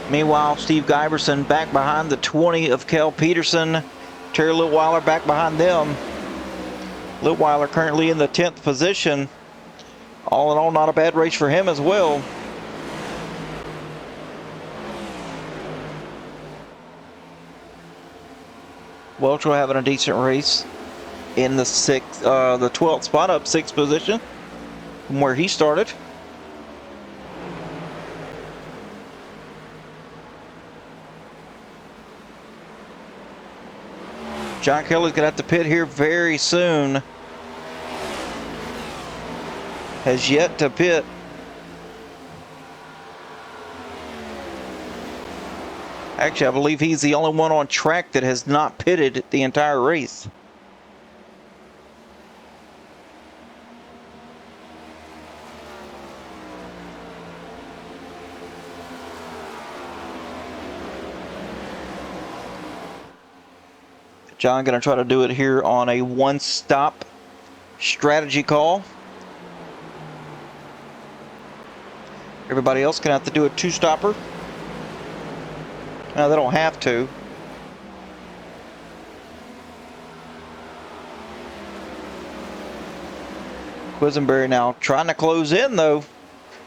Meanwhile, Steve Giberson back behind the 20 of Kel Peterson. Terry Litweiler back behind them. Litweiler currently in the 10th position. All in all, not a bad race for him as well. Welch will having a decent race in the 12th spot, up 6th position from where he started. John Kelly's gonna have to pit here very soon. Has yet to pit. Actually, I believe he's the only one on track that has not pitted the entire race. John gonna try to do it here on a one-stop strategy call. Everybody else gonna have to do a 2-stopper. No, they don't have to. Quisenberry now trying to close in though.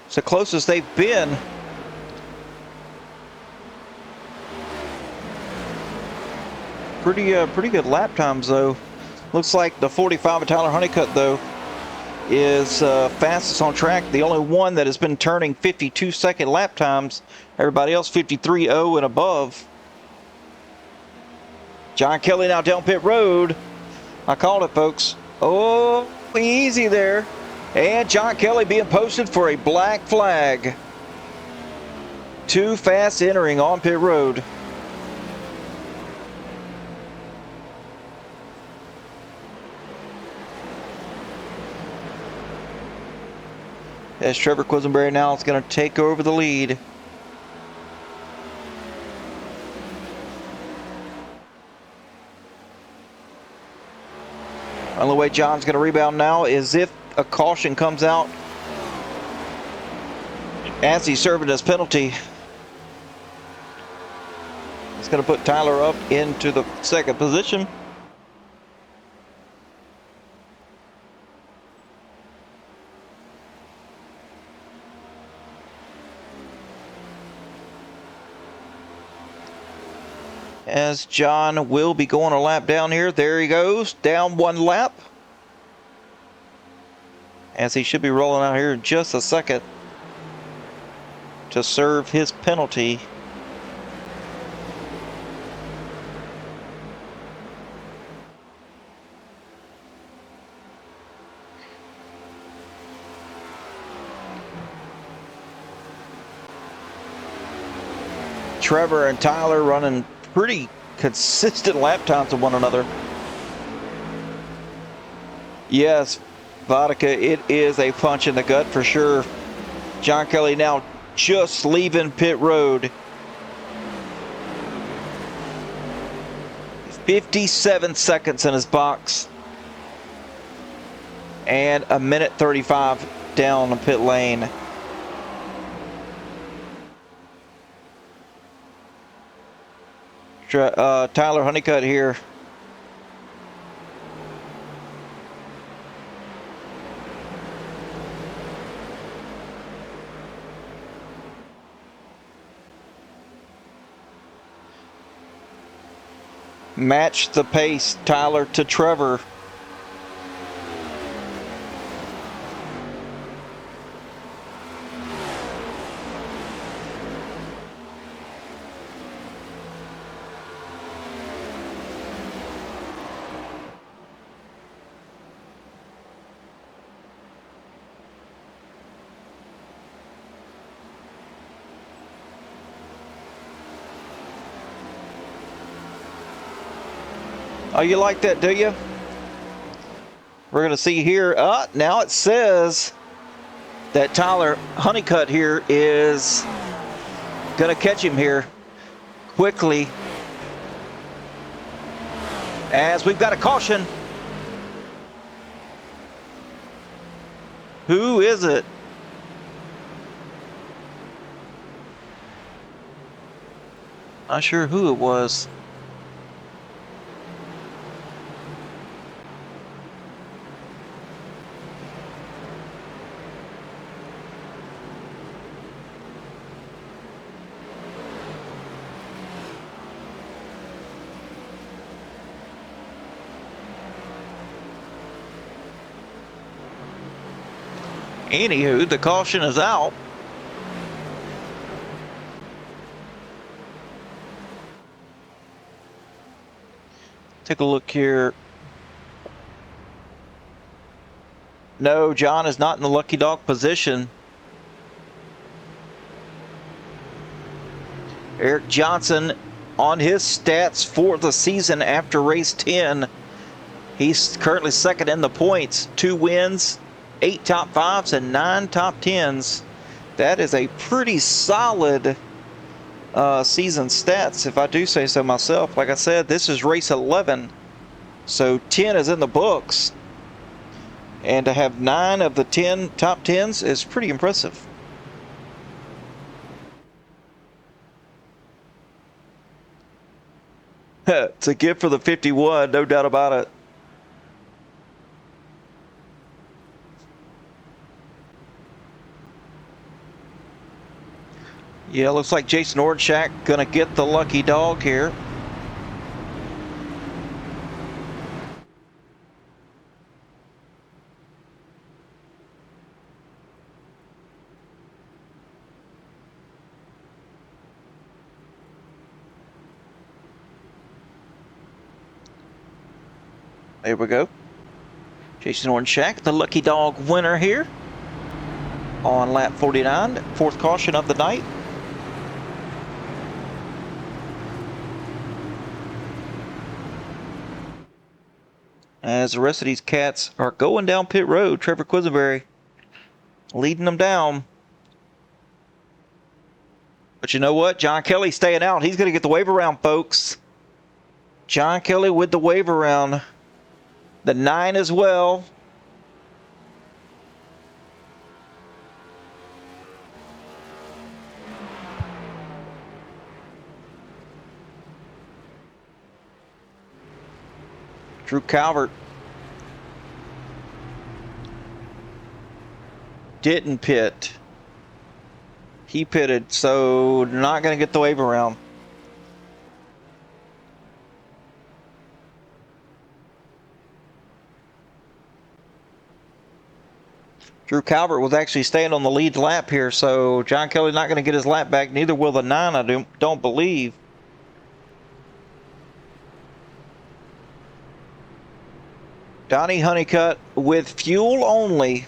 It's the closest they've been. Pretty good lap times though. Looks like the 45 of Tyler Honeycutt though is fastest on track. The only one that has been turning 52-second lap times. Everybody else 53.0 and above. John Kelly now down pit road. I called it, folks. Oh, easy there. And John Kelly being posted for a black flag. Too fast entering on pit road. As Trevor Quisenberry now is going to take over the lead. Only way John's going to rebound now is if a caution comes out as he's serving his penalty. It's going to put Tyler up into the 2nd position. As John will be going a lap down here. There he goes, down 1 lap. As he should be rolling out here in just a second to serve his penalty. Trevor and Tyler running pretty consistent lap times with one another. Yes, Vodka, it is a punch in the gut for sure. John Kelly now just leaving pit road. 57 seconds in his box. And a minute 35 down the pit lane. Tyler Honeycutt here. Match the pace, Tyler to Trevor. Oh, you like that, do you? We're going to see here. Now it says that Tyler Honeycutt here is going to catch him here quickly. As we've got a caution. Who is it? Not sure who it was. Anywho, the caution is out. Take a look here. No, John is not in the lucky dog position. Eric Johnson on his stats for the season after race 10. He's currently second in the points. 2 wins, 8 top 5s, and 9 top 10s. That is a pretty solid season stats, if I do say so myself. Like I said, this is race 11, so 10 is in the books. And to have 9 of the 10 top 10s is pretty impressive. It's a gift for the 51, no doubt about it. Yeah, looks like Jason Ornshak gonna get the lucky dog here. There we go. Jason Ornshak, the lucky dog winner here on lap 49, 4th caution of the night. As the rest of these cats are going down pit road, Trevor Quisenberry leading them down. But you know what? John Kelly staying out. He's going to get the wave around, folks. John Kelly with the wave around. The 9 as well. Drew Calvert didn't pit. He pitted, so not going to get the wave around. Drew Calvert was actually staying on the lead lap here, so John Kelly not going to get his lap back. Neither will the 9, I don't believe. Donnie Honeycutt with fuel only.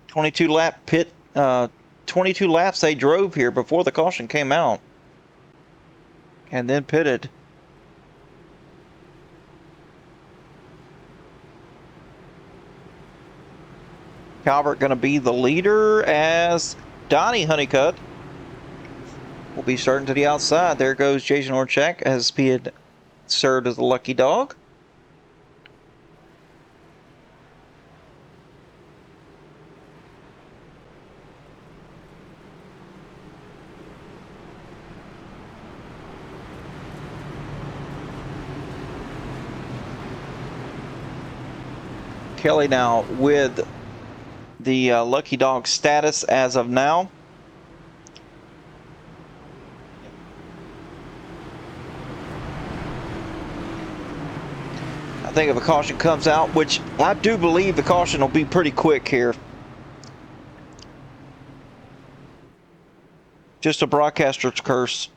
22 lap pit, 22 laps they drove here before the caution came out, and then pitted. Calvert going to be the leader as Donnie Honeycutt will be starting to the outside. There goes Jason Orchak as he had served as the lucky dog. Kelly now with the lucky dog status as of now. I think if a caution comes out, which I do believe the caution will be pretty quick here. Just a broadcaster's curse.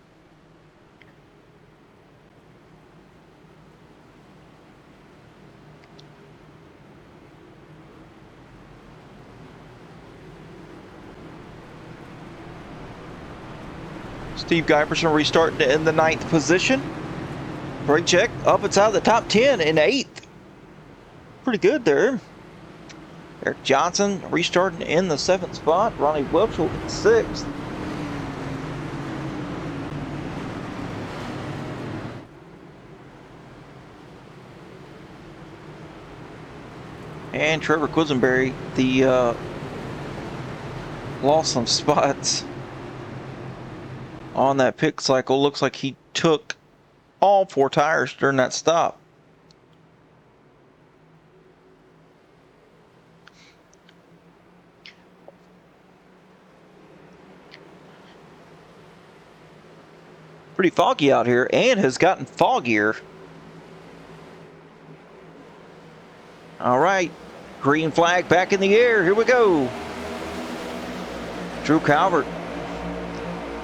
Steve Guyperson restarting in the 9th position. Brake check up inside the top 10 in 8th. Pretty good there. Eric Johnson restarting in the 7th spot. Ronnie Welchel in 6th. And Trevor Quisenberry, the lost some spots on that pit cycle. Looks like he took all 4 tires during that stop. Pretty foggy out here, and has gotten foggier. All right, green flag back in the air. Here we go. Drew Calvert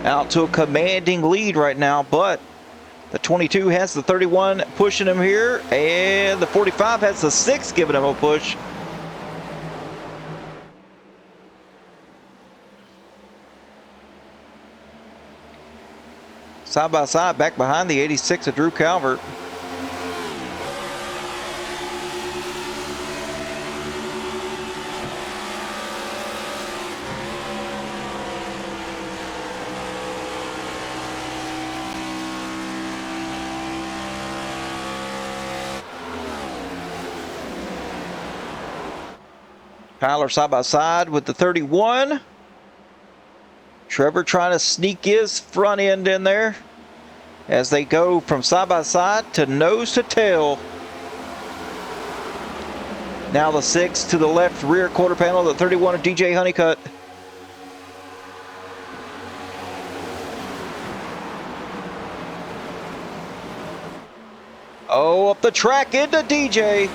out to a commanding lead right now, but the 22 has the 31 pushing him here, and the 45 has the 6 giving him a push. Side by side, back behind the 86 of Drew Calvert. Tyler side by side with the 31. Trevor trying to sneak his front end in there as they go from side by side to nose to tail. Now the 6 to the left rear quarter panel, the 31 of DJ Honeycutt. Oh, up the track into DJ.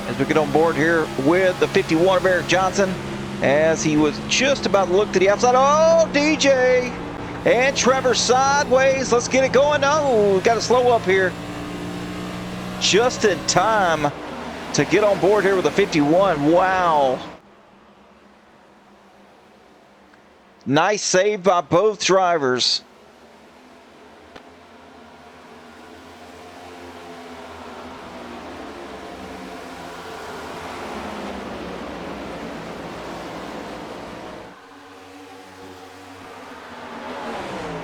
As we get on board here with the 51 of Eric Johnson, as he was just about to look to the outside. Oh, DJ and Trevor sideways. Let's get it going. Oh, got to slow up here. Just in time to get on board here with the 51. Wow. Nice save by both drivers.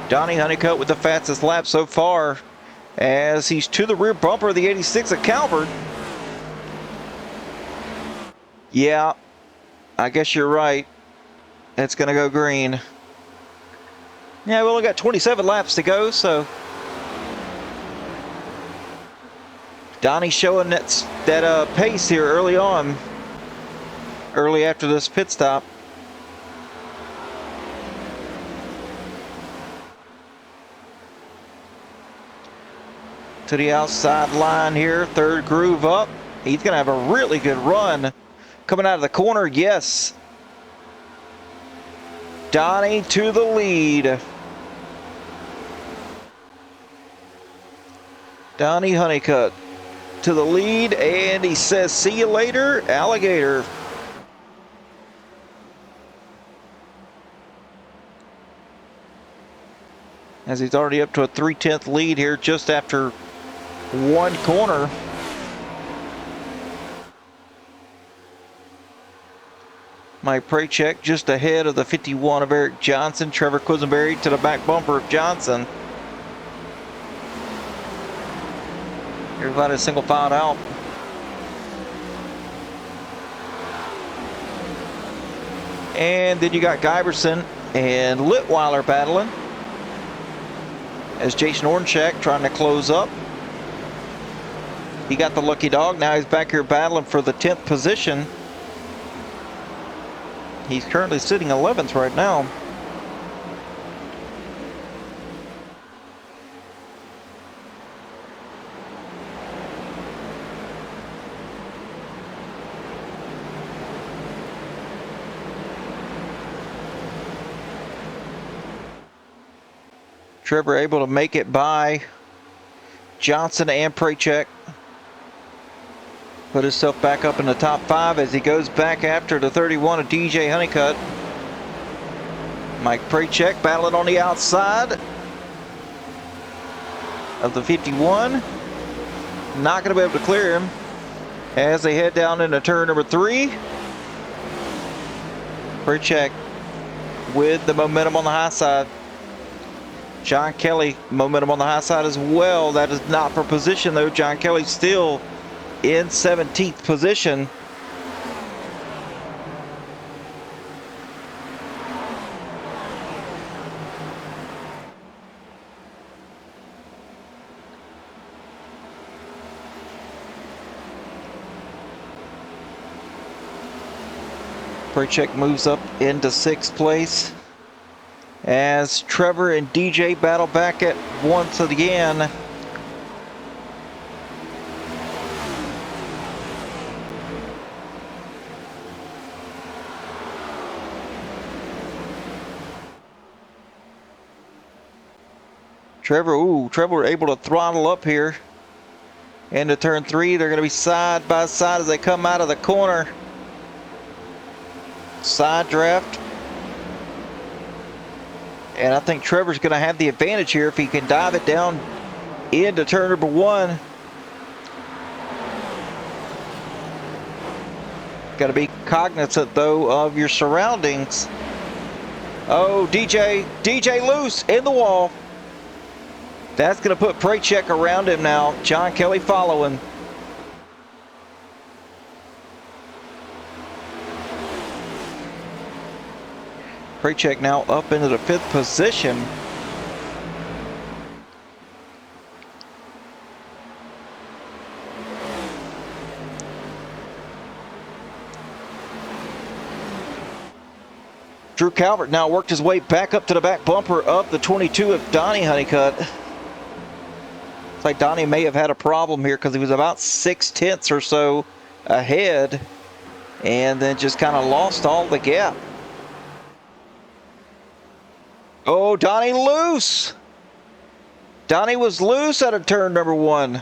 Donnie Honeycutt with the fastest lap so far as he's to the rear bumper of the 86 of Calvert. Yeah, I guess you're right. It's going to go green. Yeah, we only got 27 laps to go, so Donnie showing that pace here early on, early after this pit stop. To the outside line here, third groove up. He's going to have a really good run coming out of the corner. Yes. Donnie to the lead. Donnie Honeycutt to the lead, and he says, "See you later, alligator." As he's already up to a 3/10 lead here just after one corner. Mike Prachek just ahead of the 51 of Eric Johnson. Trevor Quisenberry to the back bumper of Johnson. Everybody single filed out. And then you got Guyverson and Litweiler battling, as Jason Ornschak trying to close up. He got the lucky dog. Now he's back here battling for the 10th position. He's currently sitting 11th right now. Trevor able to make it by Johnson and Prachek. Put himself back up in the top 5 as he goes back after the 31 of DJ Honeycutt. Mike Prachek battling on the outside of the 51. Not going to be able to clear him as they head down into turn number 3. Prachek with the momentum on the high side. John Kelly, momentum on the high side as well. That is not for position though. John Kelly still in 17th position. Prachek moves up into 6th place as Trevor and DJ battle back at once again. Trevor able to throttle up here into turn 3. They're going to be side by side as they come out of the corner. Side draft. And I think Trevor's going to have the advantage here if he can dive it down into turn number 1. Got to be cognizant, though, of your surroundings. Oh, DJ loose in the wall. That's going to put Prachek around him now. John Kelly following. Prachek now up into the 5th position. Drew Calvert now worked his way back up to the back bumper of the 22 of Donnie Honeycutt. It's like Donnie may have had a problem here because he was about 6/10 or so ahead and then just kind of lost all the gap. Oh, Donnie loose. Donnie was loose out of turn number 1.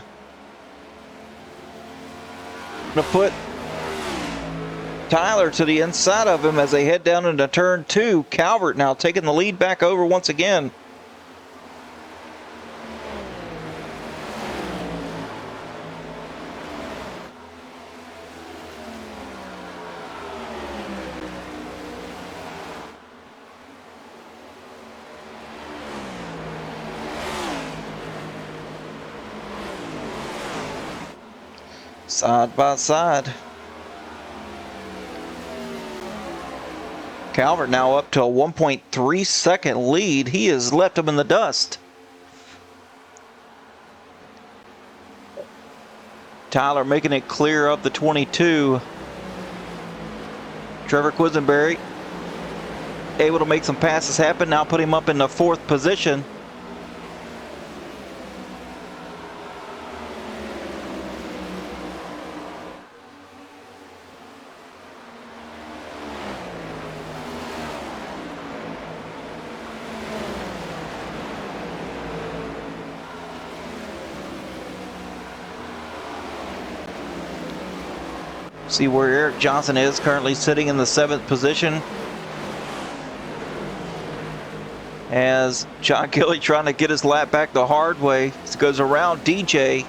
Gonna put Tyler to the inside of him as they head down into turn 2. Calvert now taking the lead back over once again. Side by side. Calvert now up to a 1.3 second lead. He has left him in the dust. Tyler making it clear of the 22. Trevor Quisenberry able to make some passes happen. Now put him up in the 4th position. See where Eric Johnson is, currently sitting in the 7th position. As John Kelly trying to get his lap back the hard way. He goes around DJ.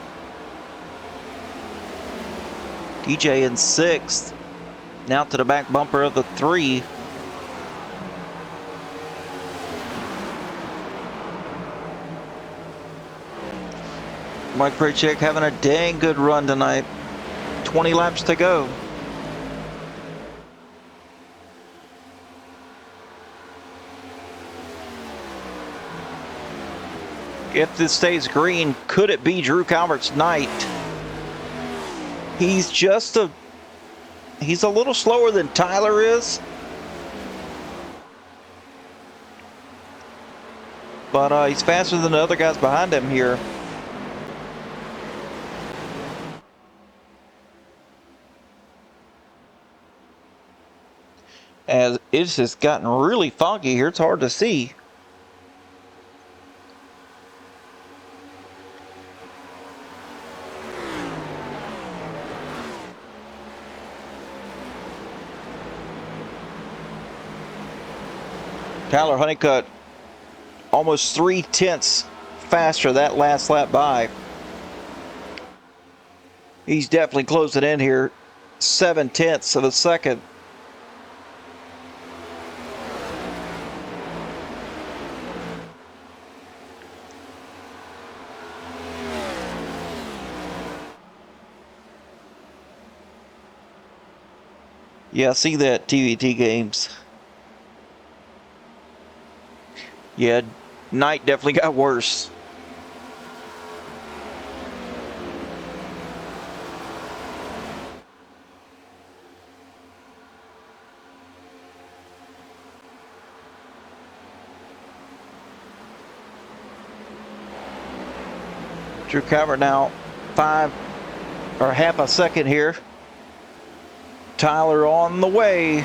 DJ in 6th. Now to the back bumper of the 3. Mike Prachek having a dang good run tonight. 20 laps to go. If this stays green, could it be Drew Calvert's night? He's a little slower than Tyler is. But he's faster than the other guys behind him here. As it's just gotten really foggy here, it's hard to see. Tyler Honeycutt almost 3/10 faster that last lap by. He's definitely closing in here. 7/10 of a second. Yeah, see that, TVT Games. Yeah, night definitely got worse. Drew Calvert now half a second here. Tyler on the way.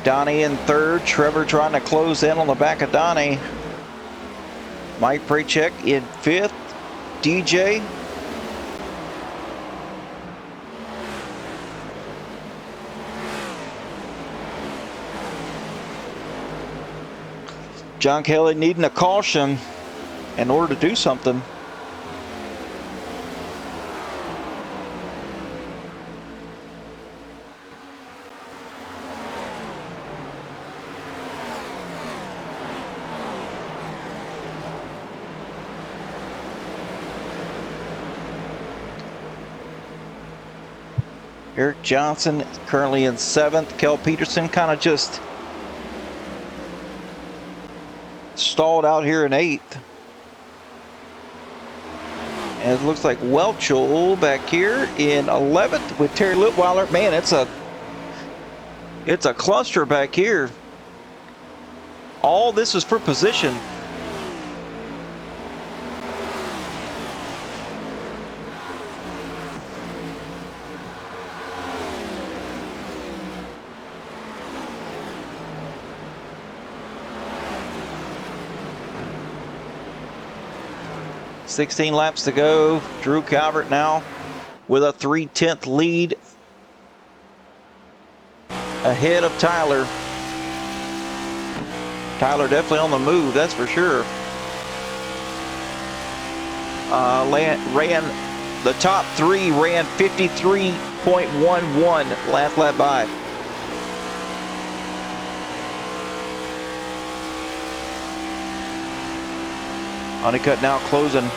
Donnie in 3rd. Trevor trying to close in on the back of Donnie. Mike Prachek in 5th. DJ. John Kelly needing a caution in order to do something. Eric Johnson currently in 7th. Kel Peterson kind of just stalled out here in 8th. And it looks like Welchel back here in 11th with Terry Litweiler. Man, it's a cluster back here. All this is for position. $16 laps to go. Drew Calvert now with a 3/10 lead ahead of Tyler. Tyler definitely on the move, that's for sure. Ran the top 3 ran 53.11 last lap by. Honeycutt now closing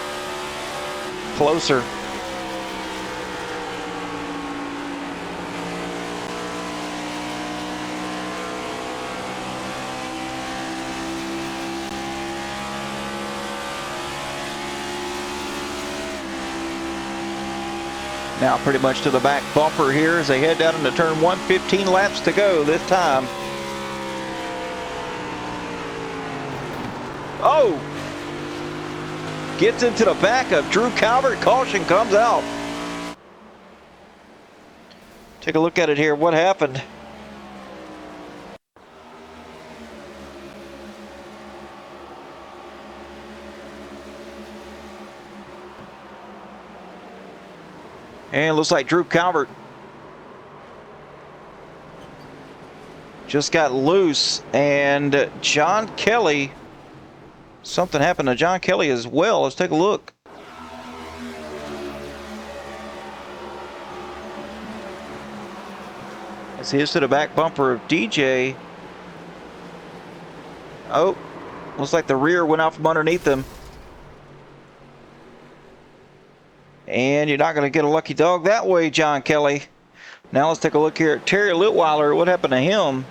closer. Now pretty much to the back bumper here as they head down into turn 1. 15 laps to go this time. Oh! Gets into the back of Drew Calvert. Caution comes out. Take a look at it here. What happened? And looks like Drew Calvert just got loose, and John Kelly, something happened to John Kelly as well. Let's take a look. As he hits to the back bumper of DJ. Oh, looks like the rear went out from underneath him. And you're not going to get a lucky dog that way, John Kelly. Now let's take a look here at Terry Litweiler. What happened to him?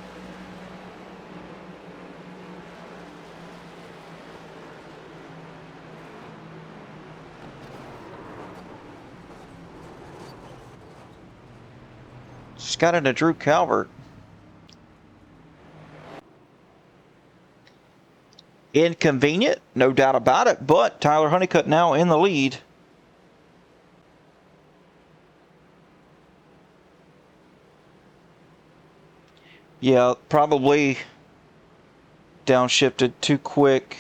Just got into Drew Calvert. Inconvenient, no doubt about it, but Tyler Honeycutt now in the lead. Yeah, probably downshifted too quick.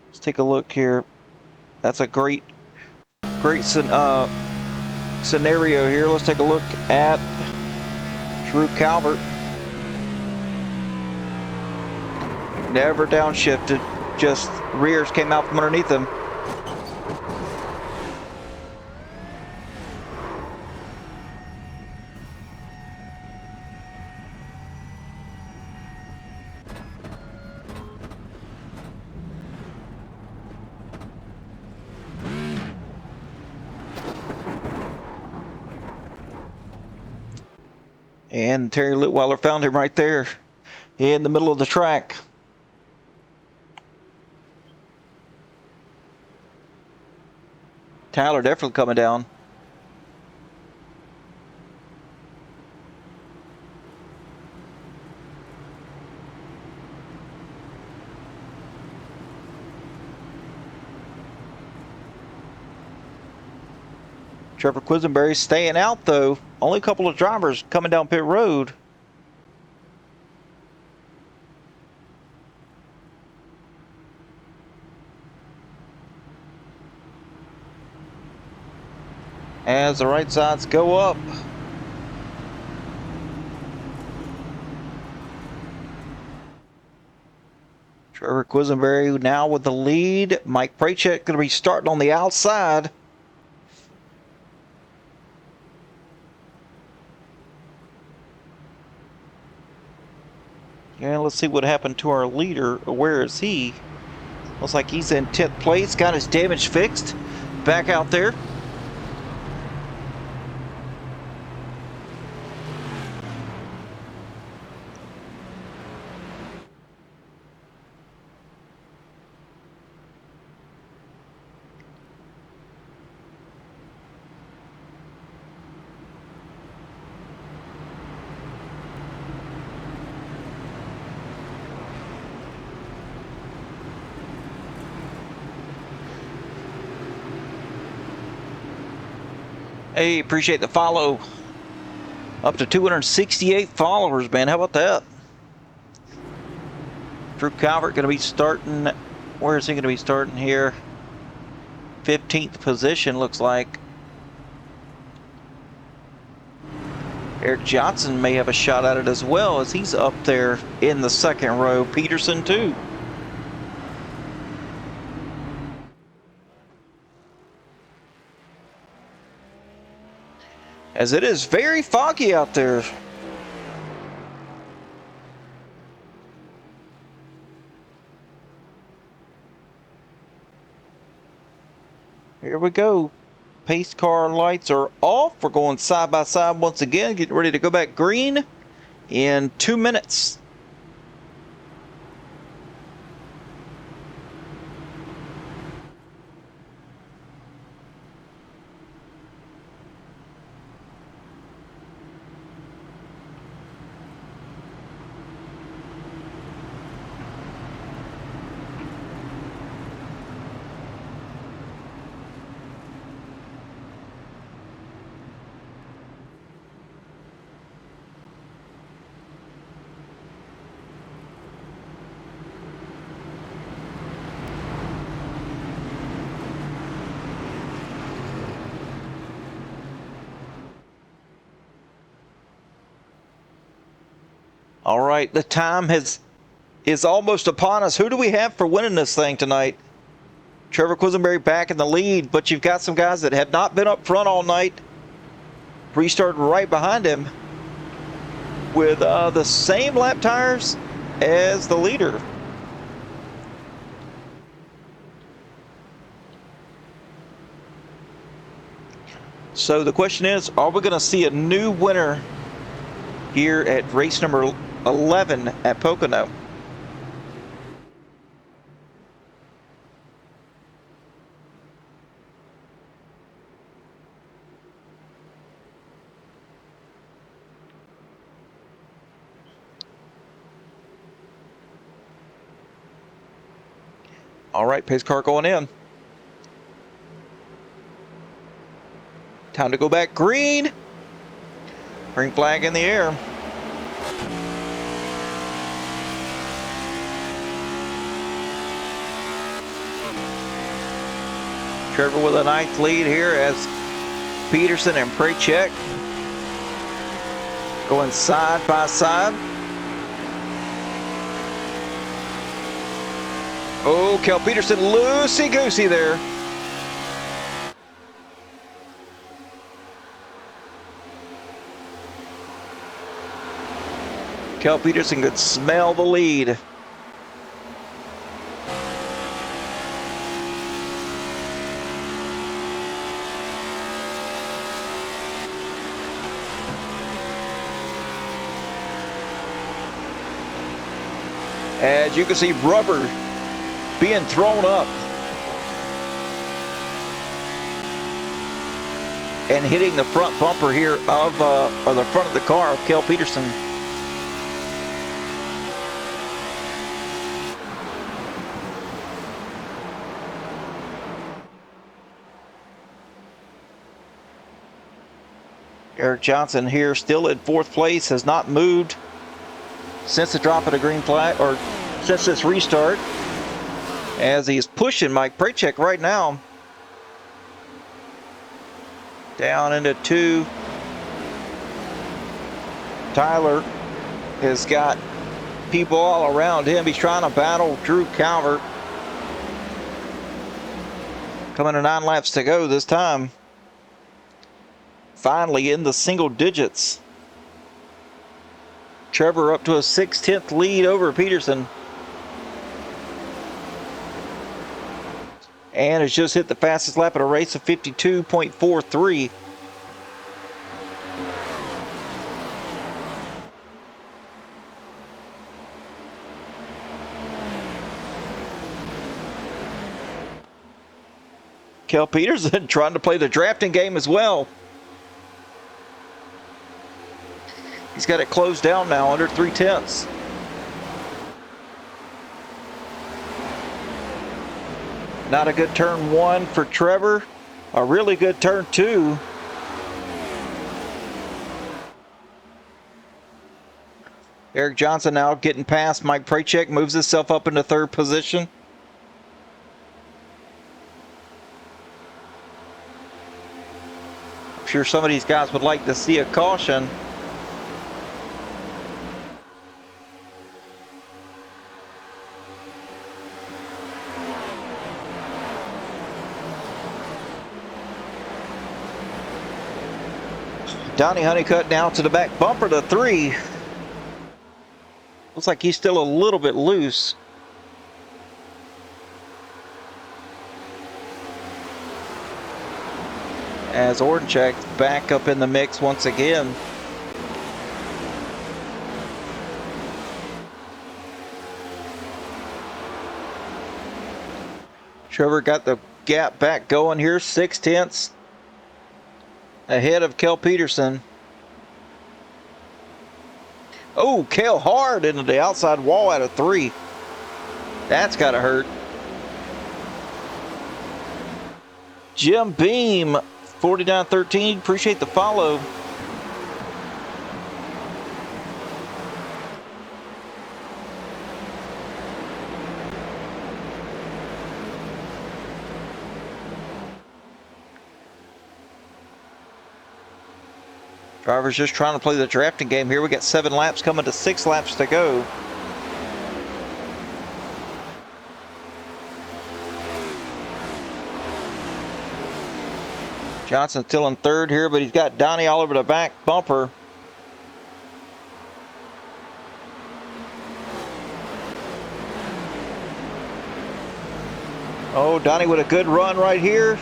Let's take a look here. That's a great scenario here. Let's take a look at Drew Calvert. Never downshifted, just rears came out from underneath him. And Terry Litweiler found him right there in the middle of the track. Tyler definitely coming down. Trevor Quisenberry staying out though. Only a couple of drivers coming down pit road. As the right sides go up. Trevor Quisenberry now with the lead. Mike Prachek going to be starting on the outside. And let's see what happened to our leader. Where is he? Looks like he's in 10th place. Got his damage fixed. Back out there. Hey, appreciate the follow. Up to 268 followers, man. How about that? Drew Calvert going to be starting. Where is he going to be starting here? 15th position, looks like. Eric Johnson may have a shot at it as well, as he's up there in the second row. Peterson, too. As it is very foggy out there. Here we go. Pace car lights are off. We're going side by side once again, getting ready to go back green in 2 minutes. All right, the time is almost upon us. Who do we have for winning this thing tonight? Trevor Quisenberry back in the lead, but you've got some guys that have not been up front all night. Restarted right behind him with the same lap tires as the leader. So the question is, are we going to see a new winner here at race number 11 at Pocono? All right, pace car going in. Time to go back green. Green flag in the air. Trevor with a ninth lead here as Peterson and Prachek going side by side. Oh, Kel Peterson loosey-goosey there. Kel Peterson could smell the lead. As you can see, rubber being thrown up and hitting the front bumper here of or the front of the car of Kel Peterson. Eric Johnson here still in fourth place, has not moved since the drop of the green flag, or since this restart, as he's pushing Mike Prachek right now. Down into two. Tyler has got people all around him. He's trying to battle Drew Calvert. Coming to 9 laps to go this time. Finally in the single digits. Trevor up to a 6/10 lead over Peterson. And has just hit the fastest lap of a race of 52.43. Kel Peterson trying to play the drafting game as well. He's got it closed down now, under 3/10. Not a good turn 1 for Trevor. A really good turn 2. Eric Johnson now getting past Mike Prachek, moves himself up into 3rd position. I'm sure some of these guys would like to see a caution. Donnie Honeycutt down to the back bumper to 3. Looks like he's still a little bit loose. As Ordenchek's back up in the mix once again. Trevor got the gap back going here, 6/10. Ahead of Kel Peterson. Oh, Kel hard into the outside wall out of 3. That's gotta hurt. Jim Beam, 4913, appreciate the follow. Drivers just trying to play the drafting game here. We got 7 laps coming to 6 laps to go. Johnson still in third here, but he's got Donnie all over the back bumper. Oh, Donnie with a good run right here.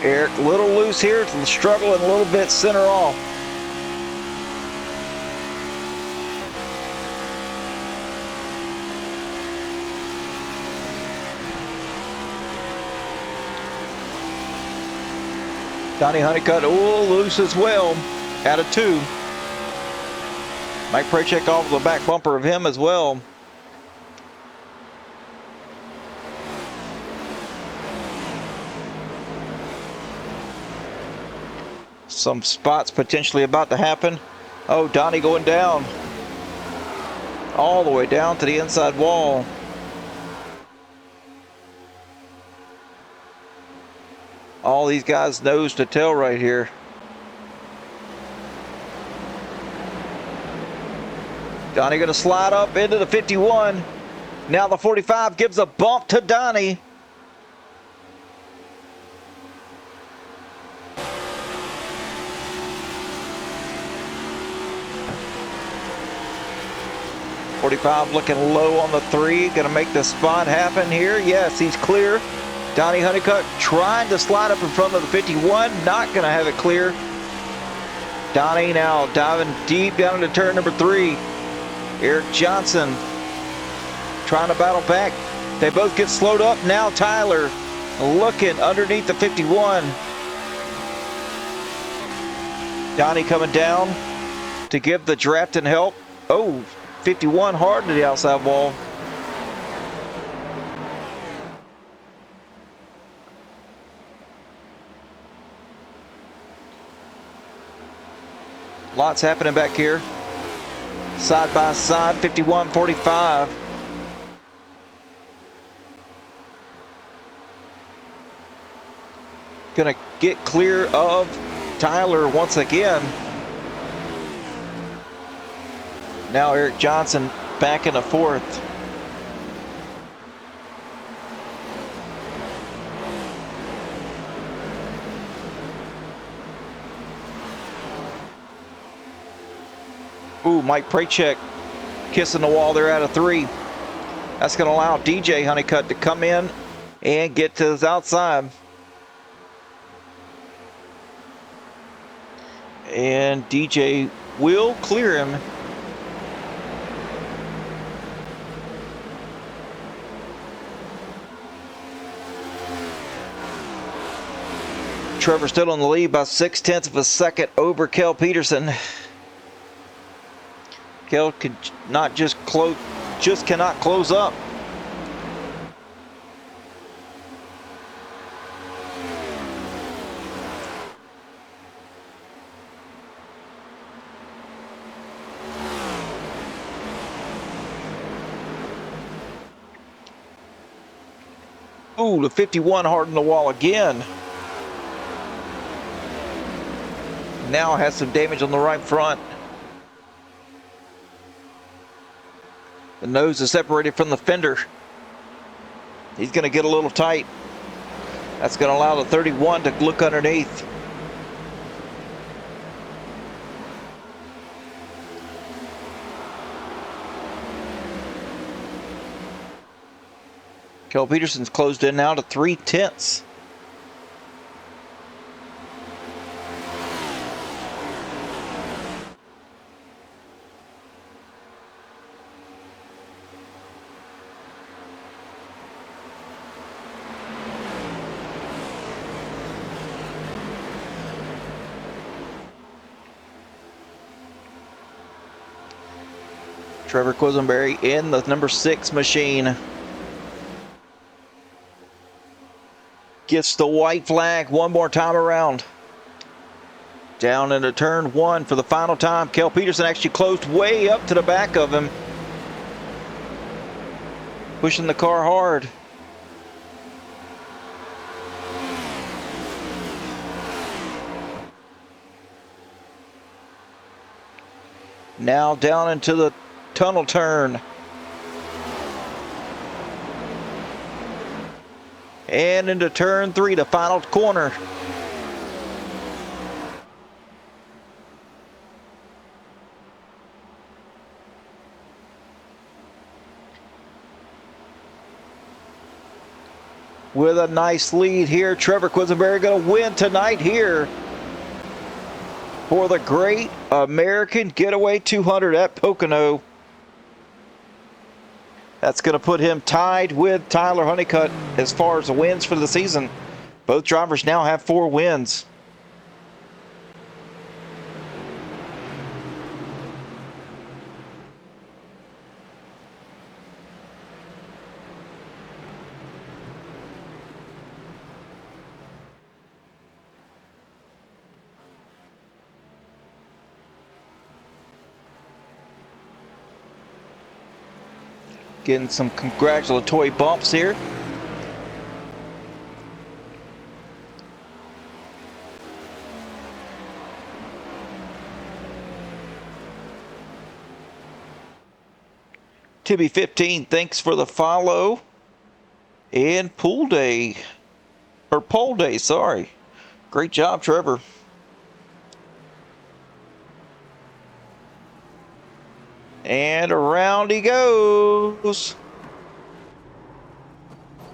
Eric a little loose here, struggling a little bit center off. Donnie Honeycutt, oh, loose as well, out of 2. Mike Prachek off the back bumper of him as well. Some spots potentially about to happen. Oh, Donnie going down. All the way down to the inside wall. All these guys nose to tail right here. Donnie going to slide up into the 51. Now the 45 gives a bump to Donnie. .45 looking low on the 3. Going to make the spot happen here. Yes, he's clear. Donnie Honeycutt trying to slide up in front of the 51. Not going to have it clear. Donnie now diving deep down into turn number 3. Eric Johnson trying to battle back. They both get slowed up. Now Tyler looking underneath the 51. Donnie coming down to give the drafting help. Oh, 51 hard to the outside wall. Lots happening back here. Side by side, 51-45. Gonna get clear of Tyler once again. Now Eric Johnson back in the 4th. Ooh, Mike Prachek kissing the wall there out of 3. That's going to allow DJ Honeycutt to come in and get to his outside. And DJ will clear him. Trevor still in the lead by 0.6 of a second over Kel Peterson. Kel could not just cannot close up. Ooh, the 51 hard on the wall again. Now has some damage on the right front. The nose is separated from the fender. He's going to get a little tight. That's going to allow the 31 to look underneath. Kel Peterson's closed in now to 0.3. Trevor Quisenberry in the number 6 machine. Gets the white flag one more time around. Down into turn 1 for the final time. Kel Peterson actually closed way up to the back of him. Pushing the car hard. Now down into the tunnel turn. And into turn 3, the final corner. With a nice lead here, Trevor Quisenberry going to win tonight here for the Great American Getaway 200 at Pocono. That's going to put him tied with Tyler Honeycutt as far as the wins for the season. Both drivers now have 4 wins. Getting some congratulatory bumps here. Tibby 15, thanks for the follow. And pool day, or pole day, sorry. Great job, Trevor. And around he goes.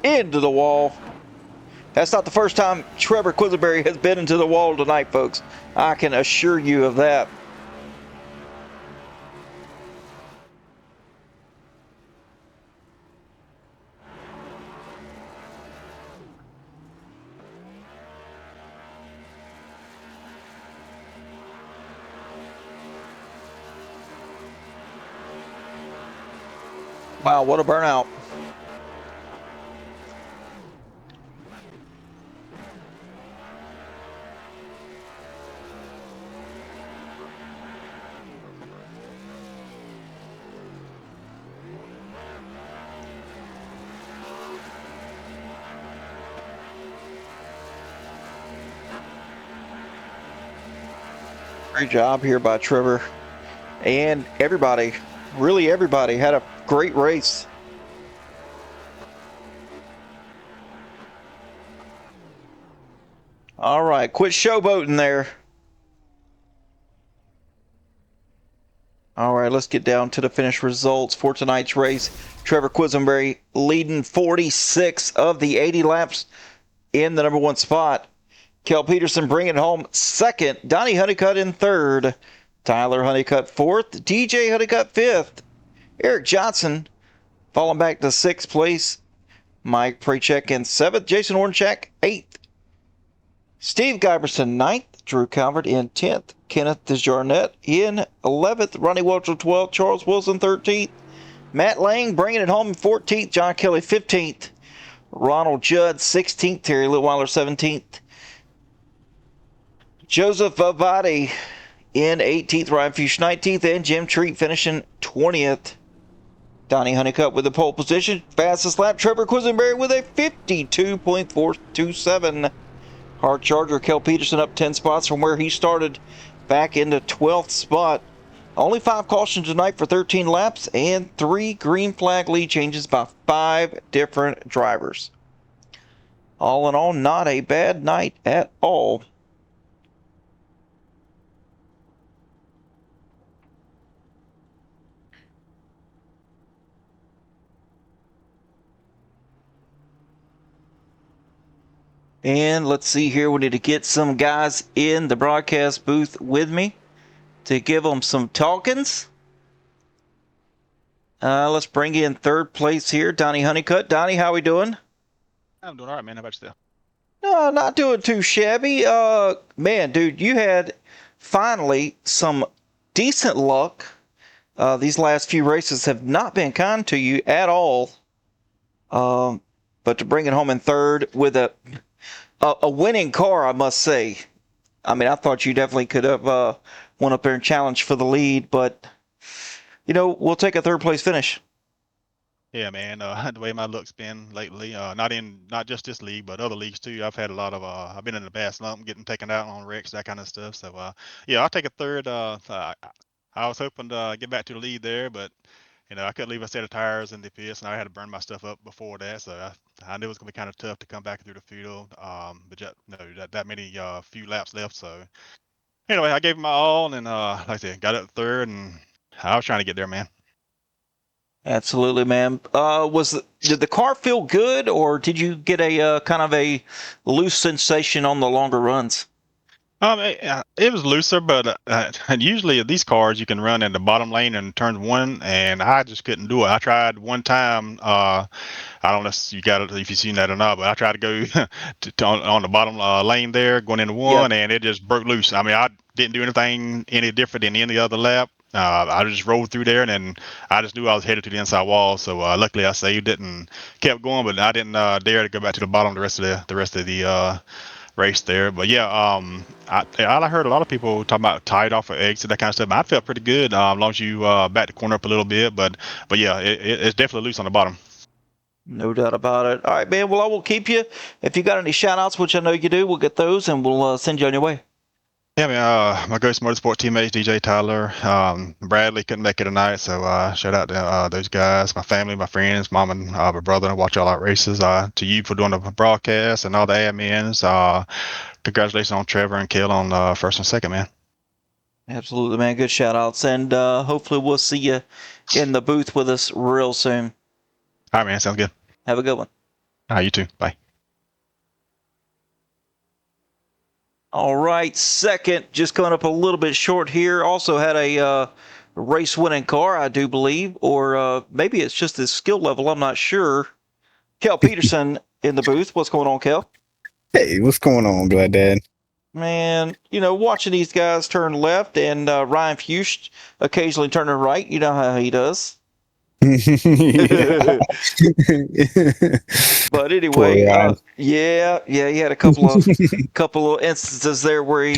Into the wall. That's not the first time Trevor Quisenberry has been into the wall tonight, folks. I can assure you of that. Wow, what a burnout. Great job here by Trevor and everybody. Really, everybody had a great race. All right, quit showboating there. All right, let's get down to the finish results for tonight's race. Trevor Quisenberry leading 46 of the 80 laps in the number 1 spot. Kel Peterson bringing it home second. Donnie Honeycutt in third. Tyler Honeycutt fourth. DJ Honeycutt fifth. Eric Johnson falling back to 6th place. Mike Prachek in 7th. Jason Ornchak 8th. Steve Giberson 9th. Drew Calvert in 10th. Kenneth DesJarnett in 11th. Ronnie Welcher 12th. Charles Wilson 13th. Matt Lang bringing it home in 14th. John Kelly 15th. Ronald Judd 16th. Terry Litweiler 17th. Joseph Vavati in 18th. Ryan Fuchs 19th. And Jim Treat finishing 20th. Donnie Honeycutt with the pole position. Fastest lap, Trevor Quisenberry with a 52.427. Hard Charger Kel Peterson up 10 spots from where he started, back into 12th spot. Only 5 cautions tonight for 13 laps and 3 green flag lead changes by 5 different drivers. All in all, not a bad night at all. And let's see here, we need to get some guys in the broadcast booth with me to give them some talkings. Let's bring in 3rd place here, Donnie Honeycutt. Donnie, how we doing? I'm doing all right, man. How about you? No, not doing too shabby. Man, dude, you had finally some decent luck. These last few races have not been kind to you at all. But to bring it home in 3rd with a a winning car, I must say. I mean, I thought you definitely could have went up there and challenged for the lead, but we'll take a third place finish. Yeah, man. The way my luck's been lately, not just this league, but other leagues too. I've had a lot of I've been in a bad slump, getting taken out on wrecks, that kind of stuff. So yeah, I'll take a third. I was hoping to get back to the lead there, but I couldn't leave a set of tires in the pits, and I had to burn my stuff up before that. So I knew it was gonna be kind of tough to come back through the field. But just, that many few laps left. So anyway, I gave it my all, and like I said, got up third, and I was trying to get there, man. Absolutely, man. Did the car feel good, or did you get a kind of a loose sensation on the longer runs? It was looser, but and usually these cars you can run in the bottom lane in turn one, and I just couldn't do it. I tried one time. I don't know if you've seen that or not, but I tried to go on the bottom lane there, going into one, Yep. and it just broke loose. I mean, I didn't do anything any different than any other lap. I just rolled through there, and then I just knew I was headed to the inside wall. So luckily, I saved it and kept going, but I didn't dare to go back to the bottom the rest of the race there. But yeah, I heard a lot of people talking about tied off of exit, that kind of stuff. I felt pretty good as long as you back the corner up a little bit. But yeah, it's definitely loose on the bottom. No doubt about it. All right, man. Well, I will keep you. If you got any shout outs, which I know you do, we'll get those and we'll send you on your way. Yeah, man. My Ghost Motorsport teammates, DJ Tyler, Bradley couldn't make it tonight, so shout out to those guys, my family, my friends, mom and my brother. I watch all our races. To you for doing the broadcast and all the admins. Congratulations on Trevor and Kill on first and second, man. Absolutely, man. Good shout outs. And hopefully we'll see you in the booth with us real soon. All right, man. Sounds good. Have a good one. You too. Bye. All right, second, just coming up a little bit short here. Also had a race-winning car, I do believe, or maybe it's just his skill level. I'm not sure. Kel Peterson in the booth. What's going on, Kel? Hey, what's going on, Glad Dad? Man, watching these guys turn left and Ryan Fuchs occasionally turning right. You know how he does. But anyway, yeah, he had a couple of instances there where he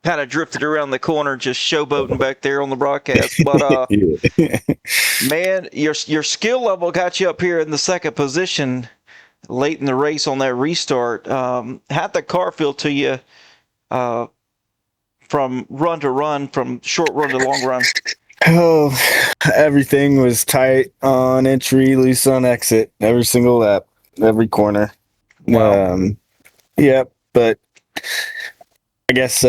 kind of drifted around the corner, just showboating back there on the broadcast. But man, your skill level got you up here in the second position late in the race on that restart. How'd the car feel to you from run to run, from short run to long run? Oh, everything was tight on entry, loose on exit, every single lap, every corner. Wow. Yep, but I guess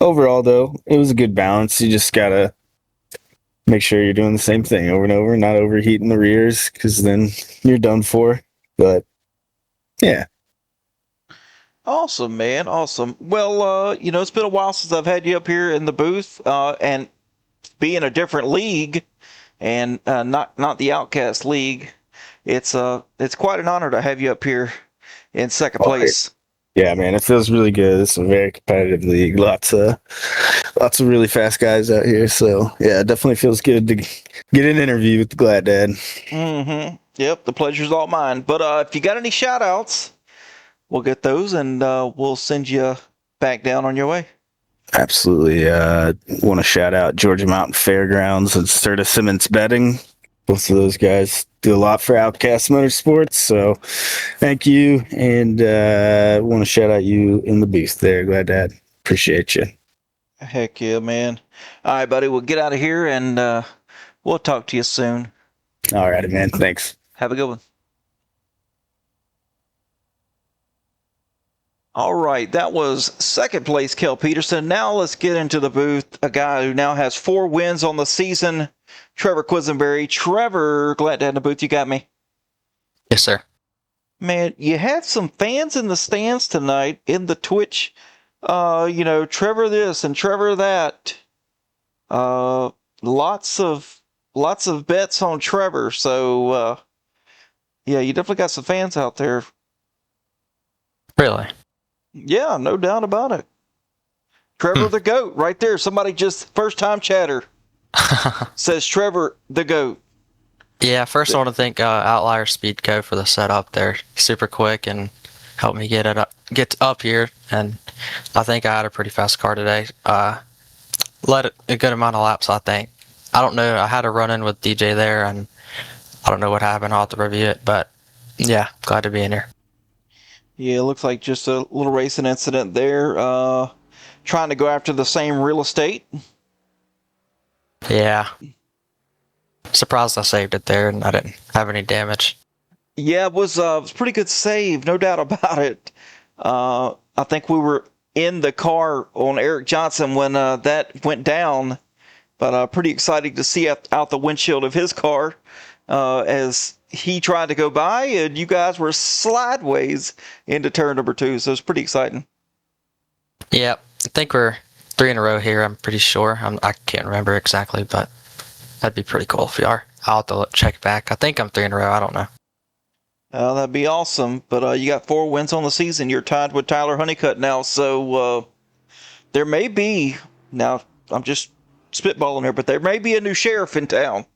overall, though, it was a good balance. You just gotta make sure you're doing the same thing over and over, not overheating the rears, because then you're done for. But yeah. Awesome, man. Awesome. Well, it's been a while since I've had you up here in the booth, and being a different league and not the Outcast League, it's quite an honor to have you up here in second place. Yeah, man, it feels really good. It's a very competitive league. Lots of really fast guys out here. So yeah, it definitely feels good to get an interview with the Glad Dad. Mm-hmm. Yep, the pleasure's all mine. But if you got any shout outs, we'll get those and we'll send you back down on your way. Absolutely. Want to shout out Georgia Mountain Fairgrounds and Serta Simmons Betting. Both of those guys do a lot for Outcast Motorsports, so thank you. And want to shout out you in the booth there, Glad Dad. Appreciate you. Heck yeah, man. All right, buddy, we'll get out of here and we'll talk to you soon. All righty, man. Thanks. Have a good one. All right, that was second place, Kel Peterson. Now let's get into the booth. A guy who now has 4 wins on the season, Trevor Quisenberry. Trevor, glad to have in the booth. You got me? Yes, sir. Man, you had some fans in the stands tonight in the Twitch. Trevor this and Trevor that. Lots of bets on Trevor. So, yeah, you definitely got some fans out there. Really? Yeah, no doubt about it. Trevor the GOAT right there. Somebody just first time chatter says Trevor the GOAT. Yeah, first I want to thank Outlier Speedco for the setup. They're super quick and helped me get up here, and I think I had a pretty fast car today. Led a good amount of laps, I think. I don't know. I had a run in with DJ there, and I don't know what happened. I'll have to review it, but yeah, glad to be in here. Yeah, it looks like just a little racing incident there. Trying to go after the same real estate. Yeah. Surprised I saved it there and I didn't have any damage. Yeah, it was a pretty good save, no doubt about it. I think we were in the car on Eric Johnson when that went down, but pretty exciting to see out the windshield of his car as he tried to go by, and you guys were sideways into turn number 2, so it's pretty exciting. Yeah, I think we're 3 in a row here, I'm pretty sure. I can't remember exactly, but that'd be pretty cool if we are. I'll have to check back. I think I'm 3 in a row. I don't know. That'd be awesome, but you got 4 wins on the season. You're tied with Tyler Honeycutt now, so there may be, now I'm just spitballing here, but there may be a new sheriff in town.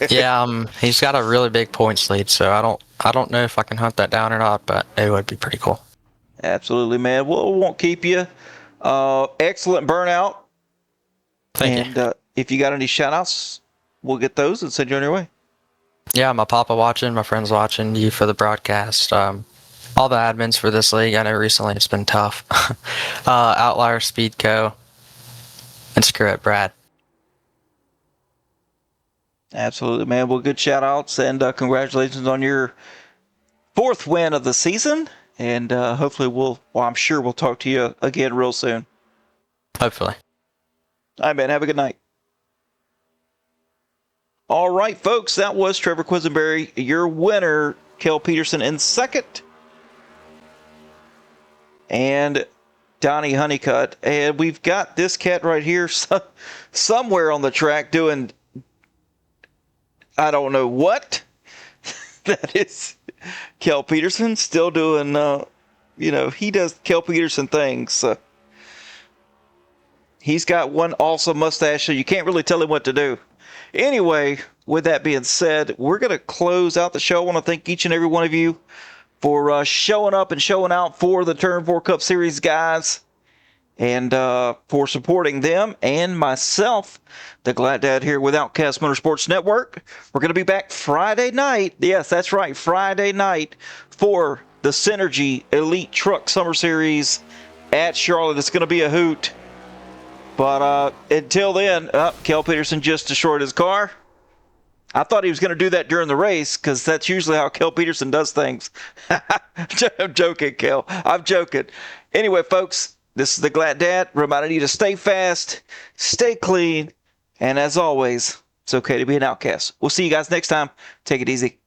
Yeah, he's got a really big points lead, so I don't know if I can hunt that down or not, but it would be pretty cool. Absolutely, man. Well, we won't keep you. Excellent burnout. Thank you. And if you got any shout-outs, we'll get those and send you on your way. Yeah, my papa watching, my friends watching, you for the broadcast, all the admins for this league. I know recently it's been tough. Outlier Speedco, and screw it, Brad. Absolutely, man. Well, good shout-outs, and congratulations on your 4th win of the season. And hopefully I'm sure we'll talk to you again real soon. Hopefully. All right, man. Have a good night. All right, folks. That was Trevor Quisenberry, your winner. Kel Peterson in 2nd. And Donnie Honeycutt. And we've got this cat right here somewhere on the track doing, I don't know what. That is Kel Peterson still doing, he does Kel Peterson things. He's got one awesome mustache, so you can't really tell him what to do. Anyway, with that being said, we're going to close out the show. I want to thank each and every one of you for showing up and showing out for the Turn 4 Cup Series guys, and for supporting them and myself, the Glad Dad here with Outcast Motorsports Network. We're going to be back Friday night. Yes, that's right, Friday night for the Synergy Elite Truck Summer Series at Charlotte. It's going to be a hoot. But until then, Kel Peterson just destroyed his car. I thought he was going to do that during the race because that's usually how Kel Peterson does things. I'm joking, Kel. I'm joking. Anyway, folks, this is the Glad Dad reminding you to stay fast, stay clean, and as always, it's okay to be an outcast. We'll see you guys next time. Take it easy.